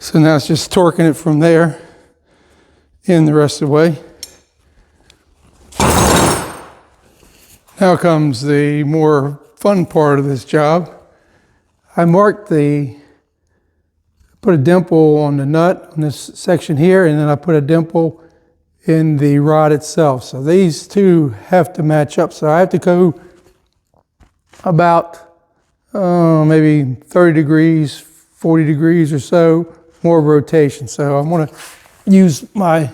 So now it's just torquing it from there in the rest of the way. Now comes the more fun part of this job. I marked put a dimple on the nut on this section here, and then I put a dimple in the rod itself. So these two have to match up. So I have to go about maybe 30 degrees, 40 degrees or so more rotation. So I'm gonna use my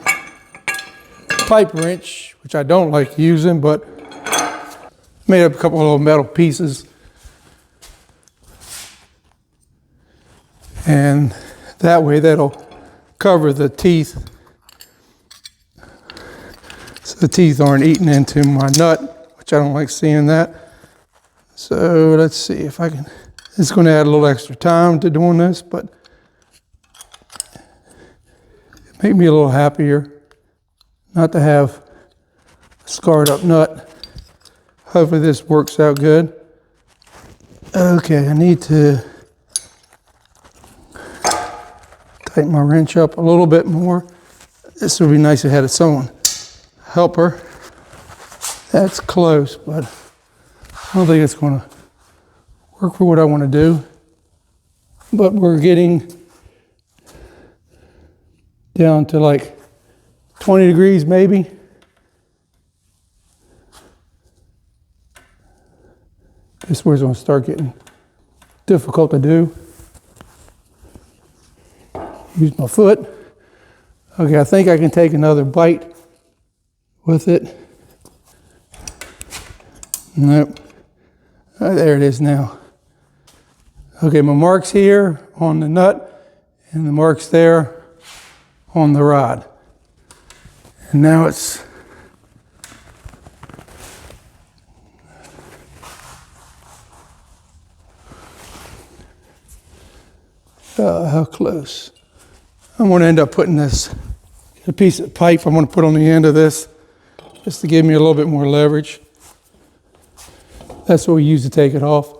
pipe wrench, which I don't like using, but made up a couple of little metal pieces. And that way that'll cover the teeth. So the teeth aren't eating into my nut, which I don't like seeing that. So let's see if I can, it's going to add a little extra time to doing this, but it made me a little happier not to have a scarred up nut. Hopefully this works out good. Okay, I need to tighten my wrench up a little bit more. This would be nice if it had its own helper. That's close, but I don't think it's going to work for what I want to do. But we're getting down to like 20 degrees maybe. This is where it's going to start getting difficult to do. Use my foot. Okay, I think I can take another bite with it. Nope. There it is now. Okay, my mark's here on the nut and the mark's there on the rod. And now it's how close? I'm going to end up putting this, a piece of pipe I'm going to put on the end of this just to give me a little bit more leverage. That's what we use to take it off.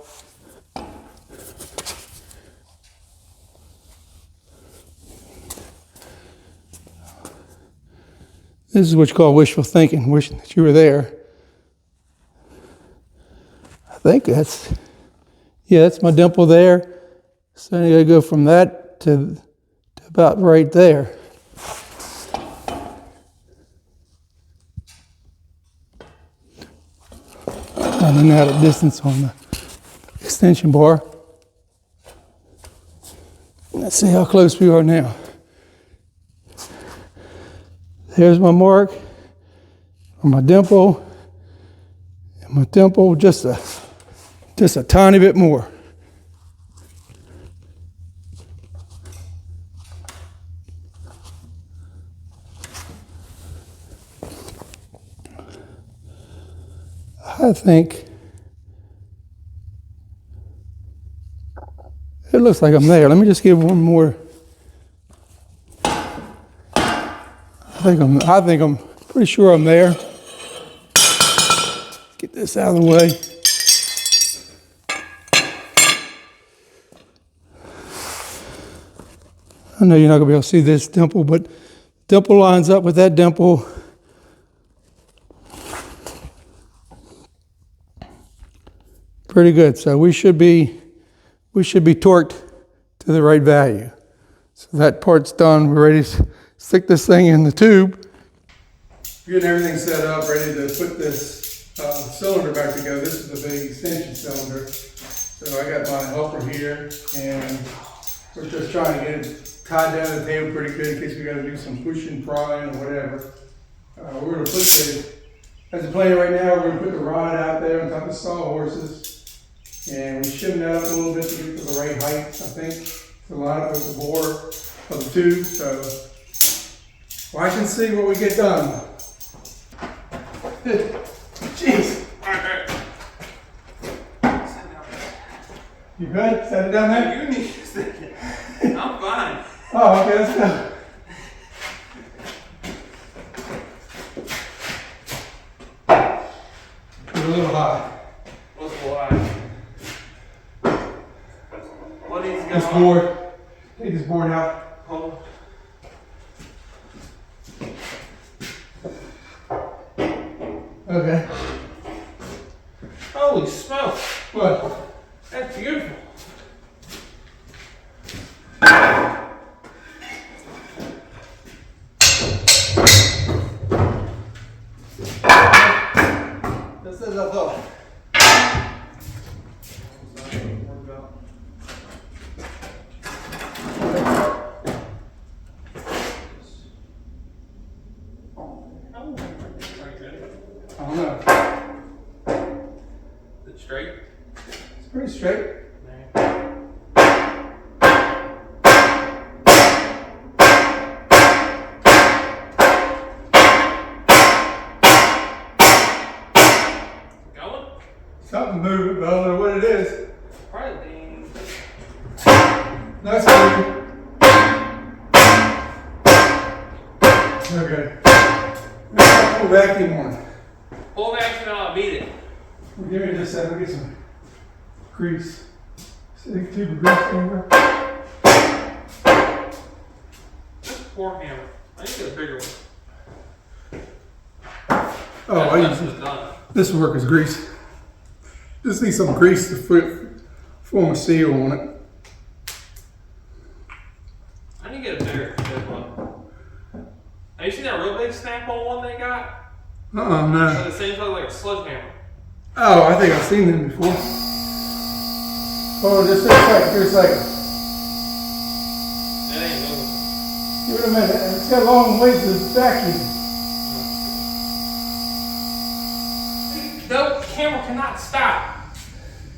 This is what you call wishful thinking, wishing that you were there. I think that's, yeah, that's my dimple there. So I got to go from that to about right there. I don't know how to distance on the extension bar. Let's see how close we are now. There's my mark on my dimple, and my dimple just a tiny bit more. I think it looks like I'm there. Let me just give one more. I think I'm pretty sure I'm there. Get this out of the way. I know you're not gonna be able to see this dimple, but dimple lines up with that dimple. Pretty good. So we should be torqued to the right value. So that part's done. We're ready to stick this thing in the tube. Getting everything set up, ready to put this cylinder back together. This is the big extension cylinder. So I got my helper here, and we're just trying to get it tied down to the table pretty good in case we got to do some pushing, prying, or whatever. We're going to put as a plan right now, we're going to put the rod out there on top of sawhorses. And we shim that up a little bit to get to the right height, I think, to line up with the bore of the tube. So watch and see what we get done. Jeez. You good? Set it down there? You need to sit it. I'm fine. Oh, okay, let's go. It's a little high. What's the lie? What is going This on? board. Take this board out. Hold Okay. Holy smoke. What? That's beautiful. This is a thought. I don't know. Is it straight? It's pretty straight. Going? Something moving, but I don't know what it is. Probably. No, it's moving. Okay. Pull vacuum on. Pull back and I'll beat it. Well, give me just a second. Get some grease. See the tube of grease anywhere? Just pour hammer. I need to get a bigger one. Oh, I That's use just done. this work as grease. Just need some grease to form a seal on it. I need to get a bigger one. Have you seen that real big Snap-on one they got? No. Like the same size like a sledgehammer. Oh, I think I've seen them before. Oh, just a second. Here a second. That ain't moving. Give it a minute. It's got a long ways to vacuum. camera cannot stop.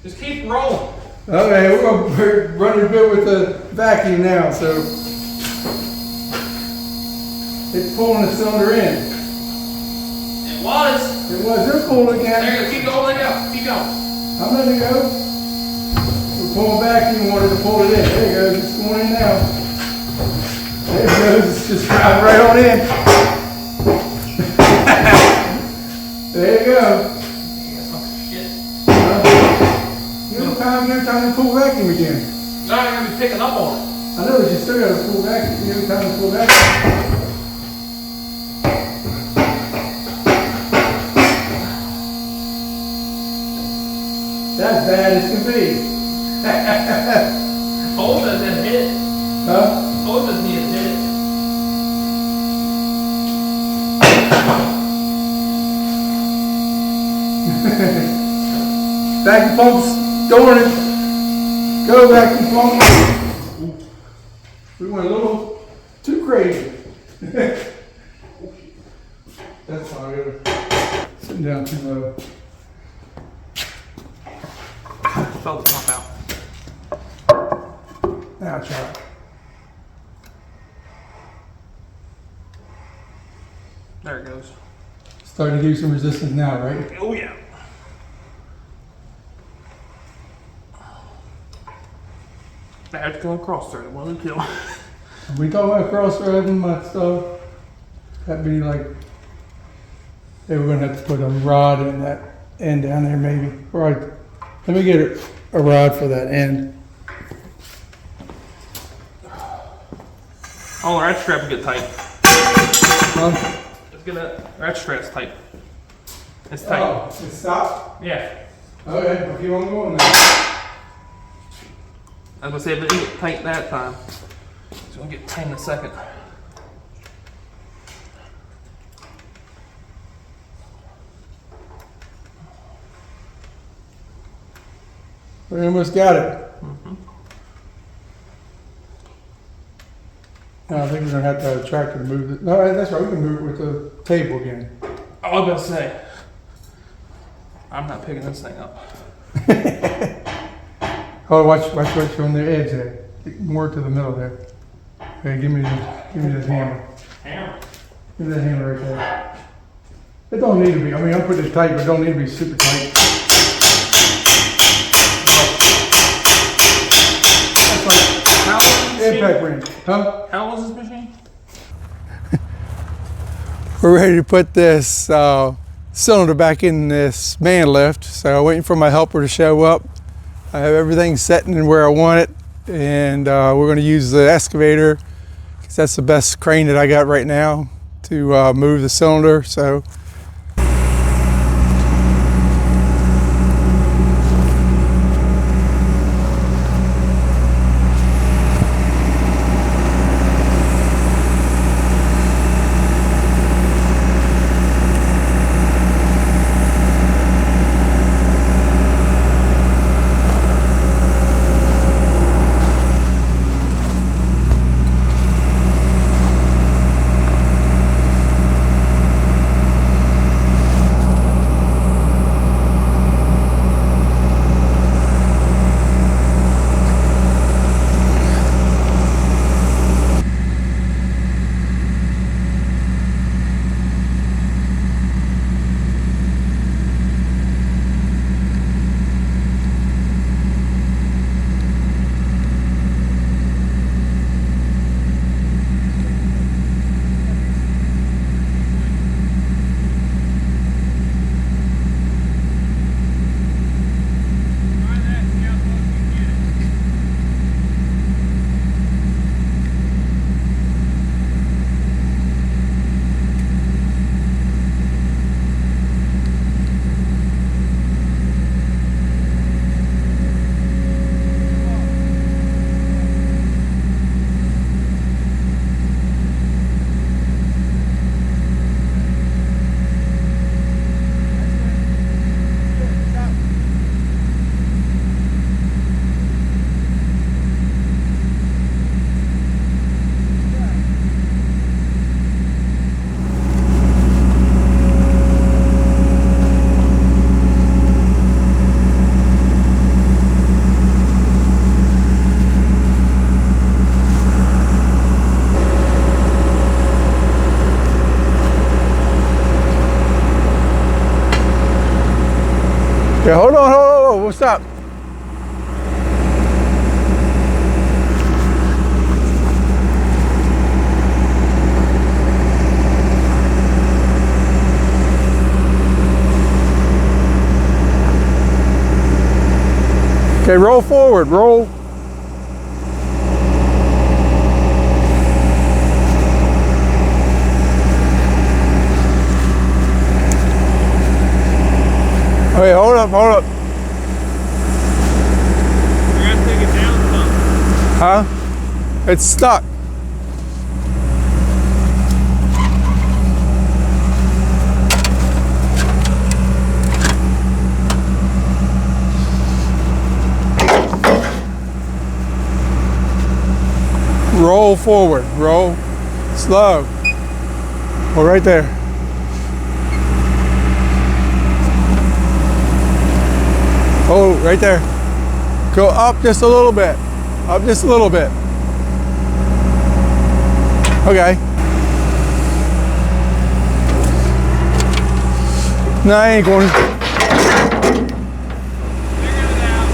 Just keep rolling. Okay, we're running good with the vacuum now, so it's pulling the cylinder in. It was. It was. They're pulling again. There you go. Keep going. Let it go. Keep going. I'm letting it go. We're pulling back. You wanted to pull it in. There it goes. It's going in now. There it goes. It's just driving right on in. There you go. Shit. Give it time to pull vacuum again. No, you're gonna be picking up on it. I know, but you still got to pull vacuum. Give it time to pull vacuum. That's bad as can be. Hold doesn't hit it. Huh? Hold doesn't need to hit it. Vacuum pump's doing it. Go vacuum pump. We went a little too crazy. That's fine. Sitting down too low. Felt the pump out. Now try it. There it goes. Starting to do some resistance now, right? Oh yeah. I have to go across there. One and two. We talking about cross-threading my stuff. That'd be like, hey, we're gonna have to put a rod in that end down there maybe. Right. Let me get a rod for that end. Oh, the ratchet strap will get tight. Huh? Let's get that ratchet strap's tight. It's tight. Oh, it stopped? Yeah. Okay, I'll keep on going now. I was gonna say, if it didn't get tight that time, it's gonna get tight in a second. We almost got it. Now I think we're gonna have to have a tractor to move it. No, that's right, we can move it with the table again. I was about to say, I'm not picking this thing up. Oh, watch on the edge there. More to the middle there. Okay, give me the hammer. Hammer. Give me that hammer right there. It don't need to be, I mean, I'm putting it tight, but it don't need to be super tight. That's like How old is this impact machine? ring. Huh? How old is this machine? We're ready to put this cylinder back in this man lift. So I'm waiting for my helper to show up. I have everything set in where I want it, and we're going to use the excavator because that's the best crane that I got right now to move the cylinder. So Okay, hold on, we'll stop. Okay, roll forward, roll. Okay, hold up, hold up. I gotta take it down some. Huh? It's stuck. Roll forward, roll slow. Oh, right there. Oh, right there. Go up just a little bit. Up just a little bit. Okay. No, I ain't going. Figure it out.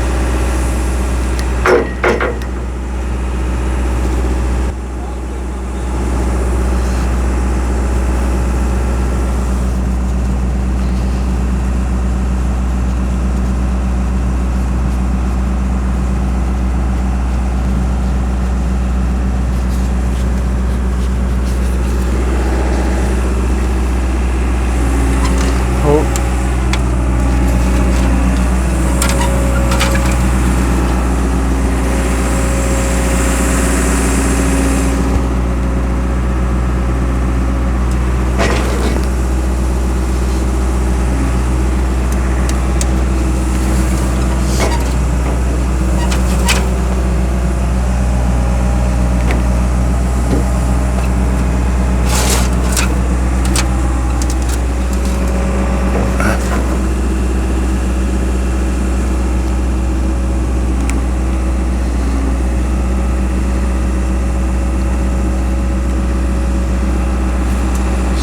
Oh.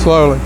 Slowly.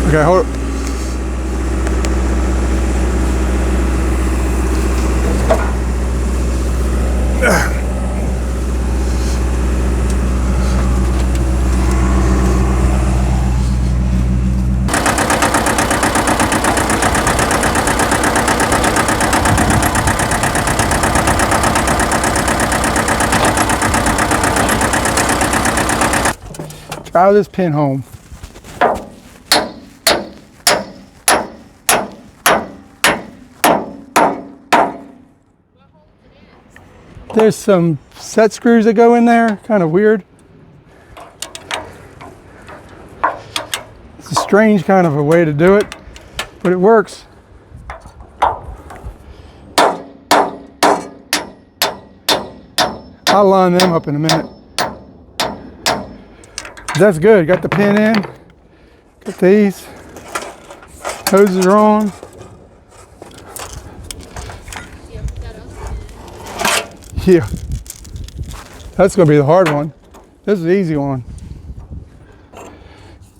Okay, hold. Drive this pin home. There's some set screws that go in there, kind of weird. It's a strange kind of a way to do it, but it works. I'll line them up in a minute. That's good, got the pin in, got these, hoses are on. Yeah, that's gonna be the hard one. This is the easy one.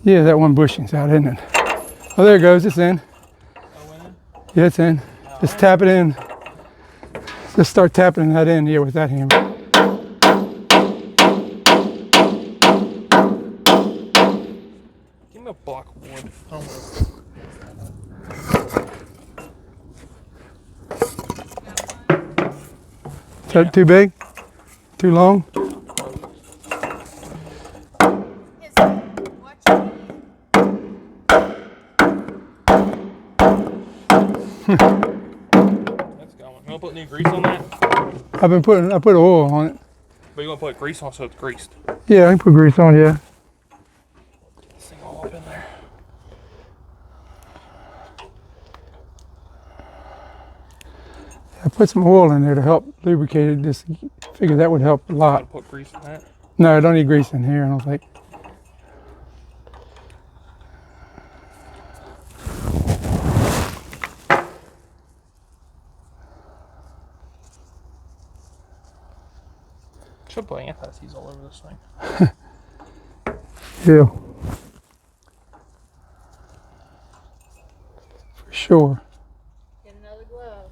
Yeah, that one bushing's out, isn't it? Oh, there it goes, it's in. Yeah, it's in. Just tap it in. Just start tapping that in here with that hammer. Give me a block of wood. that too big? Too long? That's going. You want to put any grease on that? I put oil on it. But you want to put grease on so it's greased. Yeah, I can put grease on, yeah. This thing all up in there. I put some oil in there to help lubricate it. Just figured that would help a You lot. want to put grease in that? No, I don't need grease in here, I don't think. Should put anti-seize all over this thing. Yeah. For sure. Get another glove.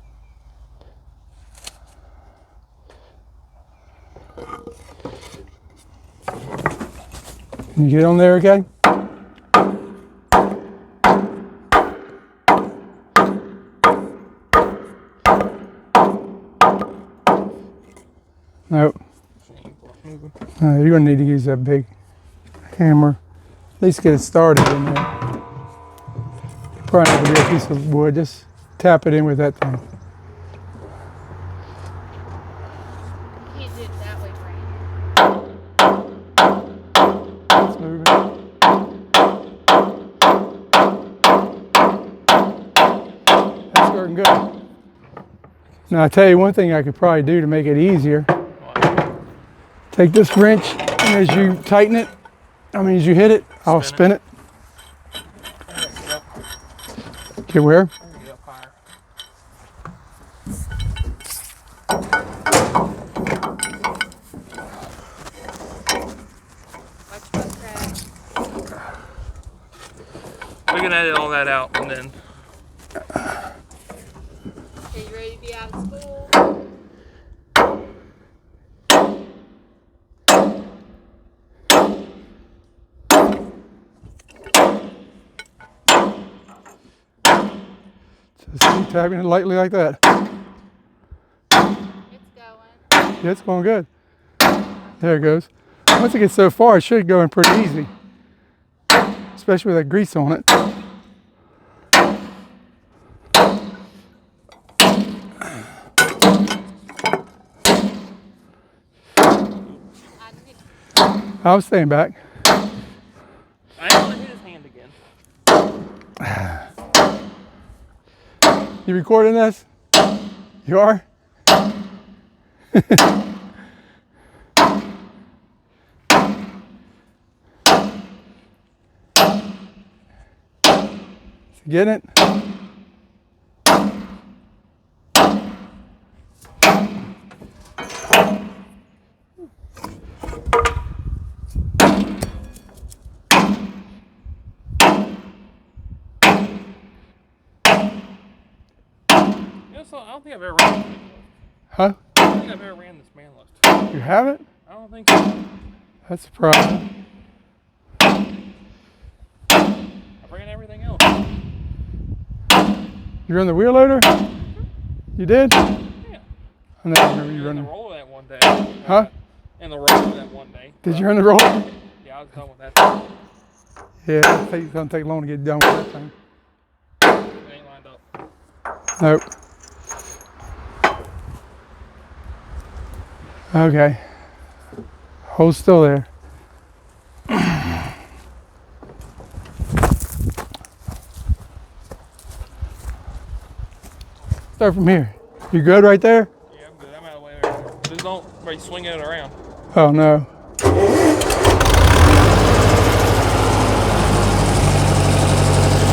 Can you get on there okay? Nope. You're going to need to use that big hammer. At least get it started in there. Probably not going to be a piece of wood. Just tap it in with that thing. You can't do it that way, Brandon. It's moving. That's working good. Now, I'll tell you one thing I could probably do to make it easier. Take this wrench, and as you tighten it, as you hit it, I'll spin it. Get where? Get up higher. Watch my crack. We can edit all that out and then. Okay, you ready to be out of school? Just keep tapping it lightly like that. It's going. Yeah, it's going good. There it goes. Once it gets so far, it should go in pretty easy. Especially with that grease on it. I was staying back. I ain't gonna hit his hand again. You recording this? You are? Getting it? So I don't think I've ever ran this man lift. Huh? I don't think I've ever ran this man lift. You haven't? I don't think so. That's a problem. I've ran everything else. You run the wheel loader? You did? Yeah. I never remember you And the running. roller that one day. Huh? And the roller that one day. Did you run the roller? Yeah, I was done with that. Yeah, it doesn't take long to get done with that thing. It ain't lined up. Nope. Okay. Hold still there. Start from here. You good right there? Yeah, I'm good. I'm out of the way there. Just don't swing it around. Oh no.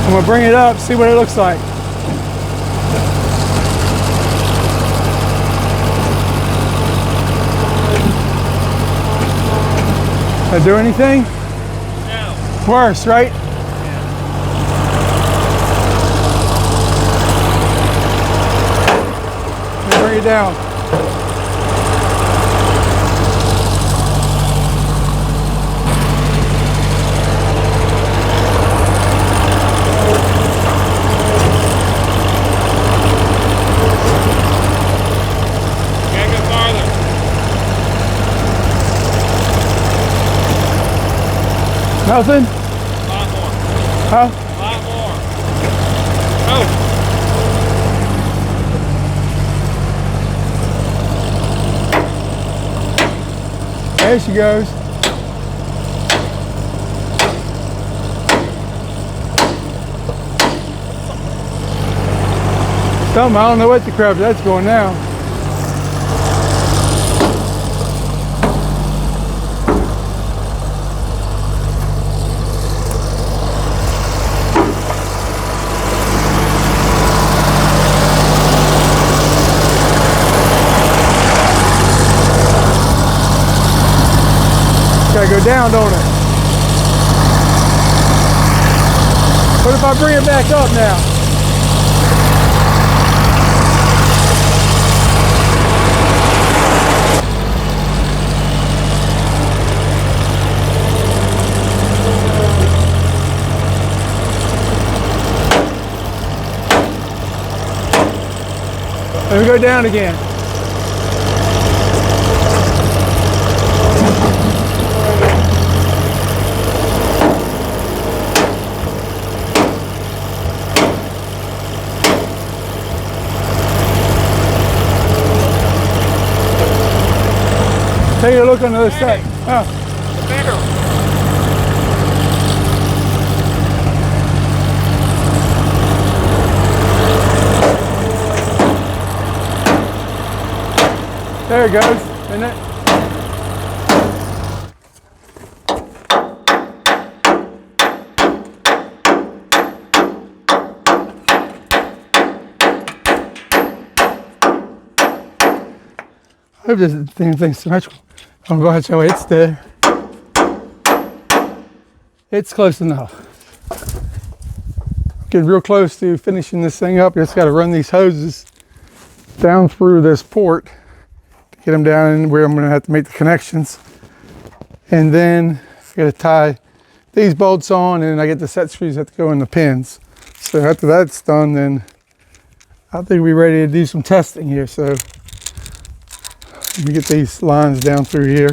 I'm gonna bring it up, see what it looks like. Did I do anything? No. Worse, right? Let me bring it down. Gotta go farther. Nothing? A lot more. Huh? A lot more. Oh. There she goes. Something, I don't know what the crap that's going now. Gotta go down, don't it? What if I bring it back up now? Let me go down again. Take a look on the other side. Oh. The barrel. There it goes, isn't it? I hope this thing's symmetrical. Oh gosh, oh, it's there. It's close enough. Getting real close to finishing this thing up. Just got to run these hoses down through this port to get them down in where I'm going to have to make the connections. And then I got to tie these bolts on, and I get the set screws that have to go in the pins. So after that's done, then I think we're ready to do some testing here. So let me get these lines down through here.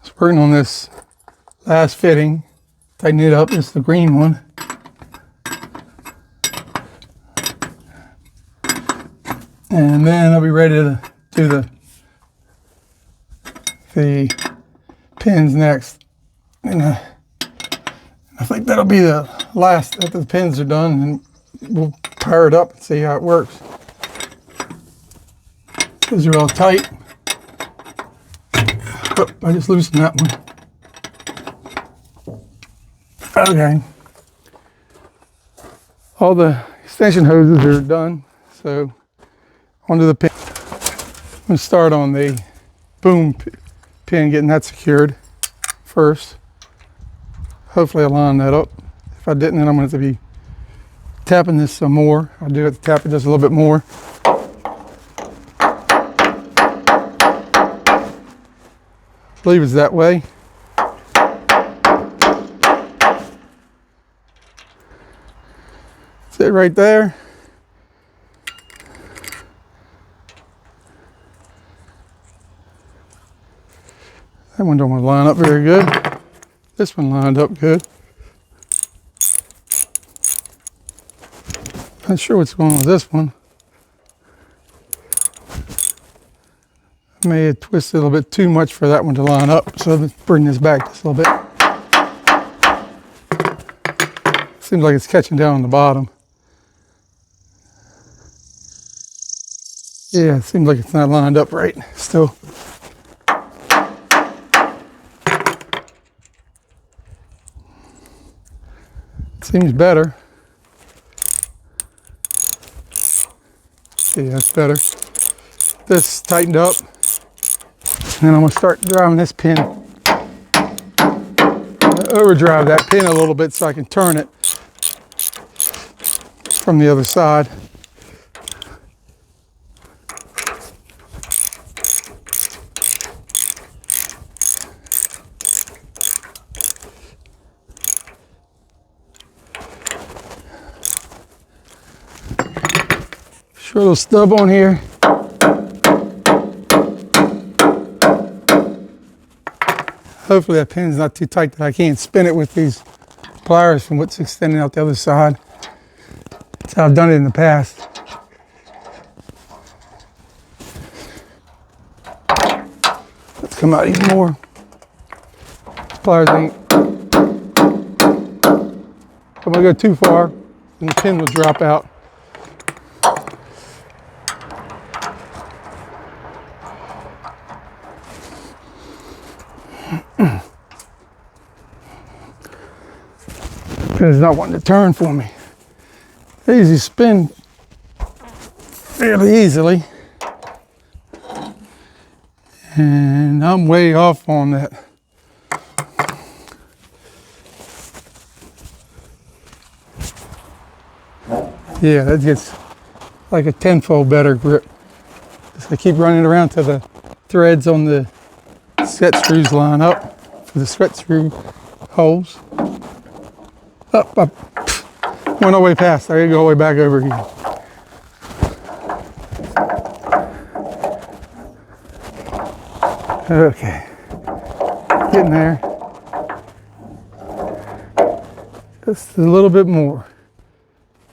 Just working on this last fitting. Tighten it up, it's the green one. And then I'll be ready to do the pins next. And I think that'll be the last after the pins are done, and we'll power it up and see how it works. Those are all tight. Oh, I just loosened that one. Okay. All the extension hoses are done, so onto the pin. I'm going to start on the boom pin, getting that secured first. Hopefully I'll line that up. If I didn't, then I'm going to have to be tapping this some more. I do have to tap it just a little bit more. I believe it's that way. That's it right there. That one don't want to line up very good. This one lined up good. Not sure what's going on with this one. I may have twisted a little bit too much for that one to line up, so let's bring this back just a little bit. Seems like it's catching down on the bottom. Yeah, it seems like it's not lined up right still. Seems better. Yeah, that's better. This tightened up. And then I'm gonna start driving this pin. Overdrive that pin a little bit so I can turn it from the other side. Sure little stub on here. Hopefully that pin's not too tight that I can't spin it with these pliers from what's extending out the other side. That's how I've done it in the past. Let's come out even more. Pliers ain't. If I'm gonna go too far, then the pin will drop out. Pin's not wanting to turn for me. Easy spin fairly easily. And I'm way off on that. Yeah, that gets like a tenfold better grip. Just I keep running around till the threads on the set screws line up for the set screw holes. Up, up. Went all the way past. There you go, all the way back over again. Okay, getting there. Just a little bit more.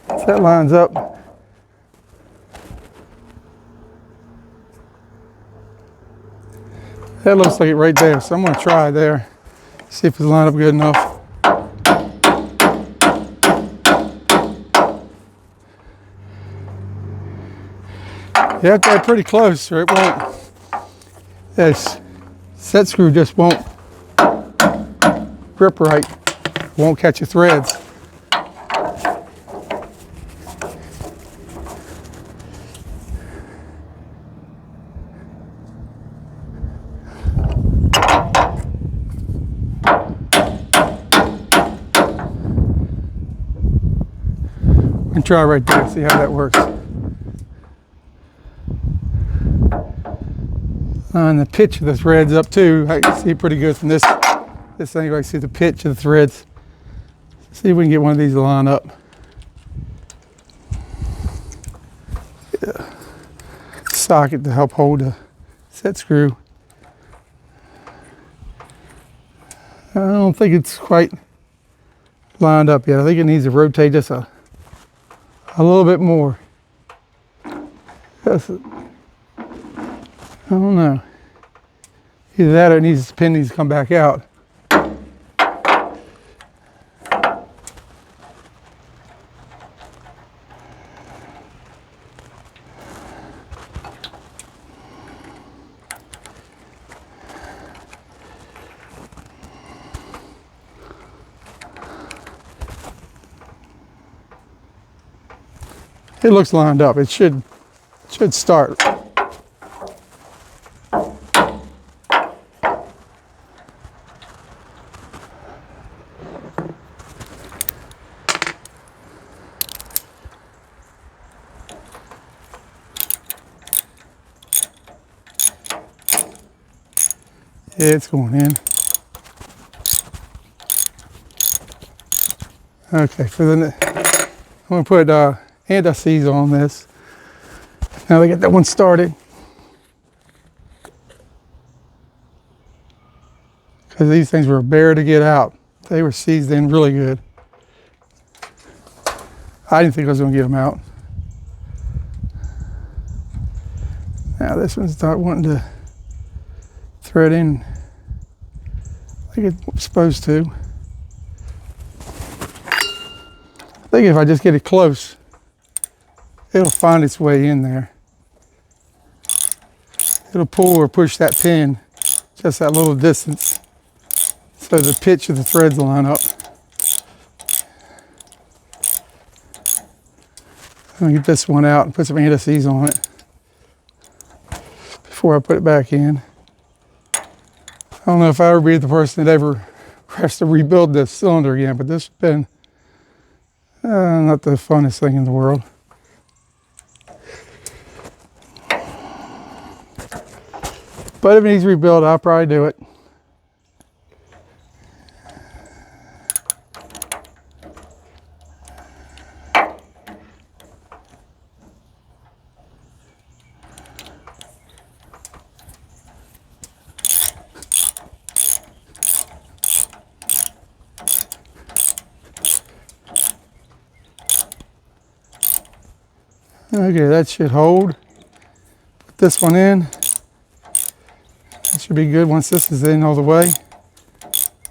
Once that lines up. That looks like it right there, so I'm gonna try there. See if it's lined up good enough. You have to have pretty close or it won't. This set screw just won't grip right. Won't catch your threads. And try right there, see how that works. And the pitch of the threads up too. I can see pretty good from this thing. I can see the pitch of the threads. See if we can get one of these to line up. Yeah. Socket to help hold the set screw. I don't think it's quite lined up yet. I think it needs to rotate just a little bit more. That's it. I don't know. Either that or it needs, the pin needs to come back out. It looks lined up. It should start. Yeah, it's going in. Okay, I'm gonna put anti-seize on this. Now they get that one started. Because these things were bare to get out. They were seized in really good. I didn't think I was gonna get them out. Now this one's not wanting to thread in like it's supposed to. I think if I just get it close, it'll find its way in there. It'll pull or push that pin just that little distance so the pitch of the threads will line up. I'm gonna get this one out and put some anti-seize on it before I put it back in. I don't know if I ever be the person that ever has to rebuild this cylinder again, but this has been not the funnest thing in the world. But if it needs rebuilt, I'll probably do it. Okay, that should hold. Put this one in. That should be good once this is in all the way.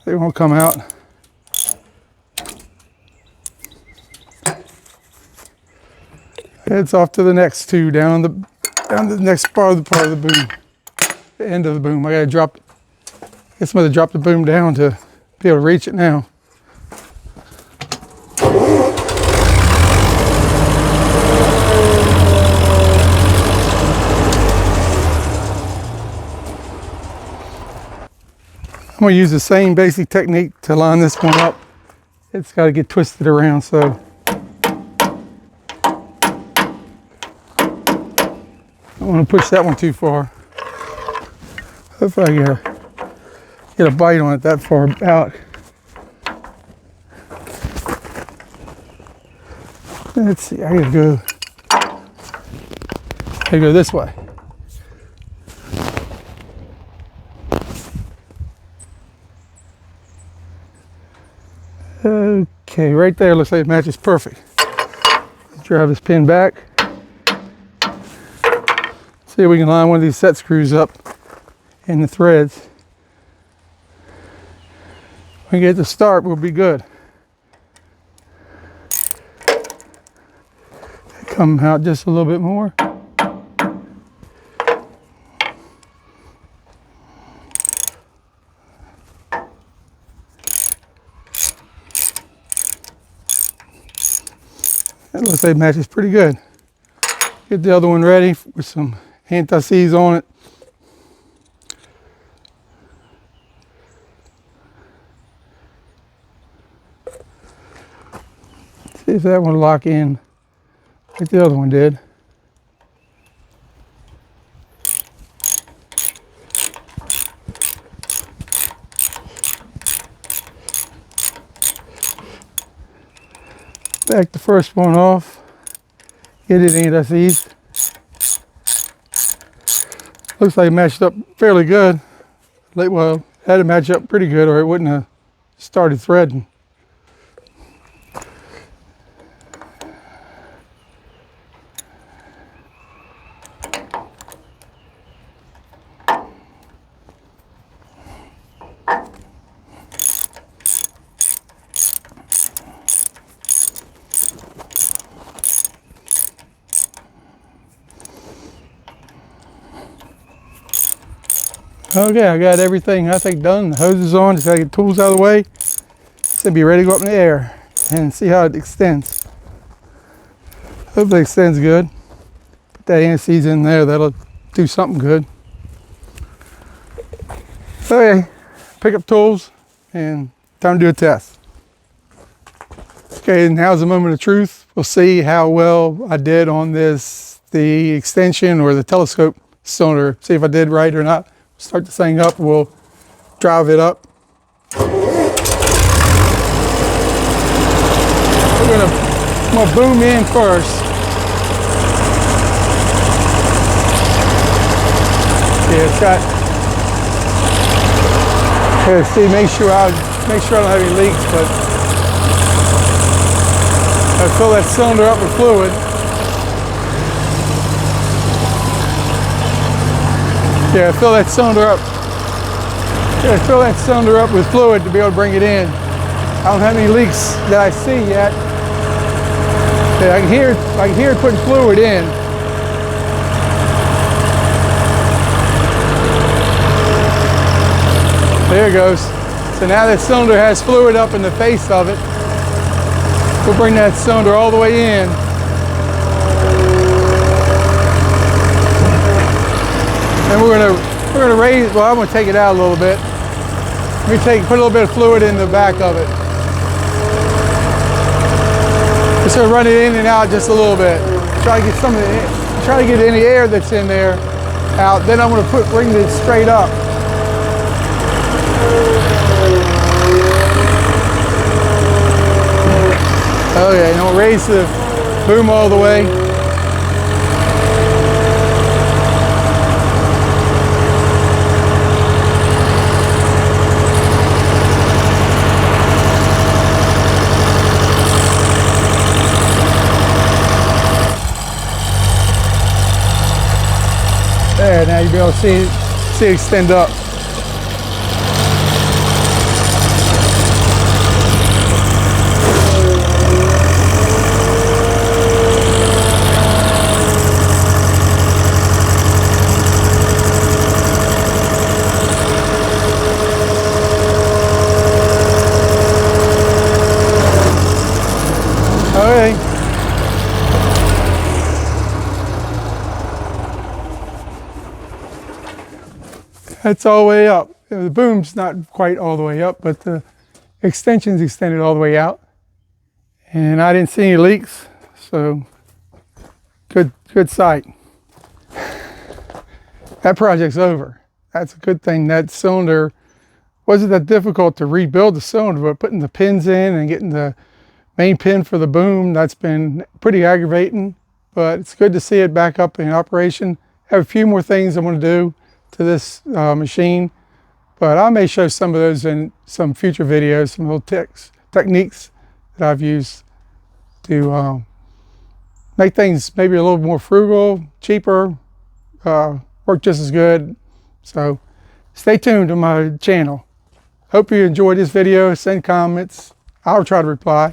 They won't come out. Heads off to the next two down the next part of the boom, the end of the boom. I gotta drop. I guess I'm gonna drop the boom down to be able to reach it now. I'm gonna use the same basic technique to line this one up. It's got to get twisted around, so I don't want to push that one too far. Hopefully I get a bite on it that far out. Let's see, I gotta go this way. Okay, right there looks like it matches perfect. Let's drive this pin back. See if we can line one of these set screws up in the threads. When we get to start, we'll be good. Come out just a little bit more. That looks like it matches pretty good. Get the other one ready with some anti-seize on it. See if that one will lock in like the other one did. Back the first one off. Get it anti-seize. Looks like it matched up fairly good. Well, it had to match up pretty good or it wouldn't have started threading. Okay, I got everything I think done. The hose is on, just gotta get tools out of the way. It's gonna be ready to go up in the air and see how it extends. Hopefully it extends good. Put that anti-seize in there, that'll do something good. Okay, pick up tools and time to do a test. Okay, now's the moment of truth. We'll see how well I did on this, the extension or the telescope cylinder. See if I did right or not. Start this thing up, we'll drive it up. I'm gonna boom in first. Yeah, it's got. Okay, see, make sure I don't have any leaks, but I fill that cylinder up with fluid. Yeah, fill that cylinder up. Yeah, fill that cylinder up with fluid to be able to bring it in. I don't have any leaks that I see yet. Yeah, I can hear it putting fluid in. There it goes. So now that cylinder has fluid up in the face of it. We'll bring that cylinder all the way in. And we're gonna raise. Well, I'm gonna take it out a little bit. Let me put a little bit of fluid in the back of it. Just gonna run it in and out just a little bit. Try to get some of the, try to get any air that's in there out. Then I'm gonna bring this straight up. Okay, and we'll raise the boom all the way. be able to see it extend up. Okay. That's all the way up. The boom's not quite all the way up, but the extension's extended all the way out. And I didn't see any leaks, so good sight. That project's over. That's a good thing. That cylinder wasn't that difficult to rebuild the cylinder, but putting the pins in and getting the main pin for the boom, that's been pretty aggravating, but it's good to see it back up in operation. I have a few more things I want to do to this machine, but I may show some of those in some future videos, some little techniques that I've used to make things maybe a little more frugal, cheaper, work just as good. So stay tuned to my channel. Hope you enjoyed this video. Send comments. I'll try to reply.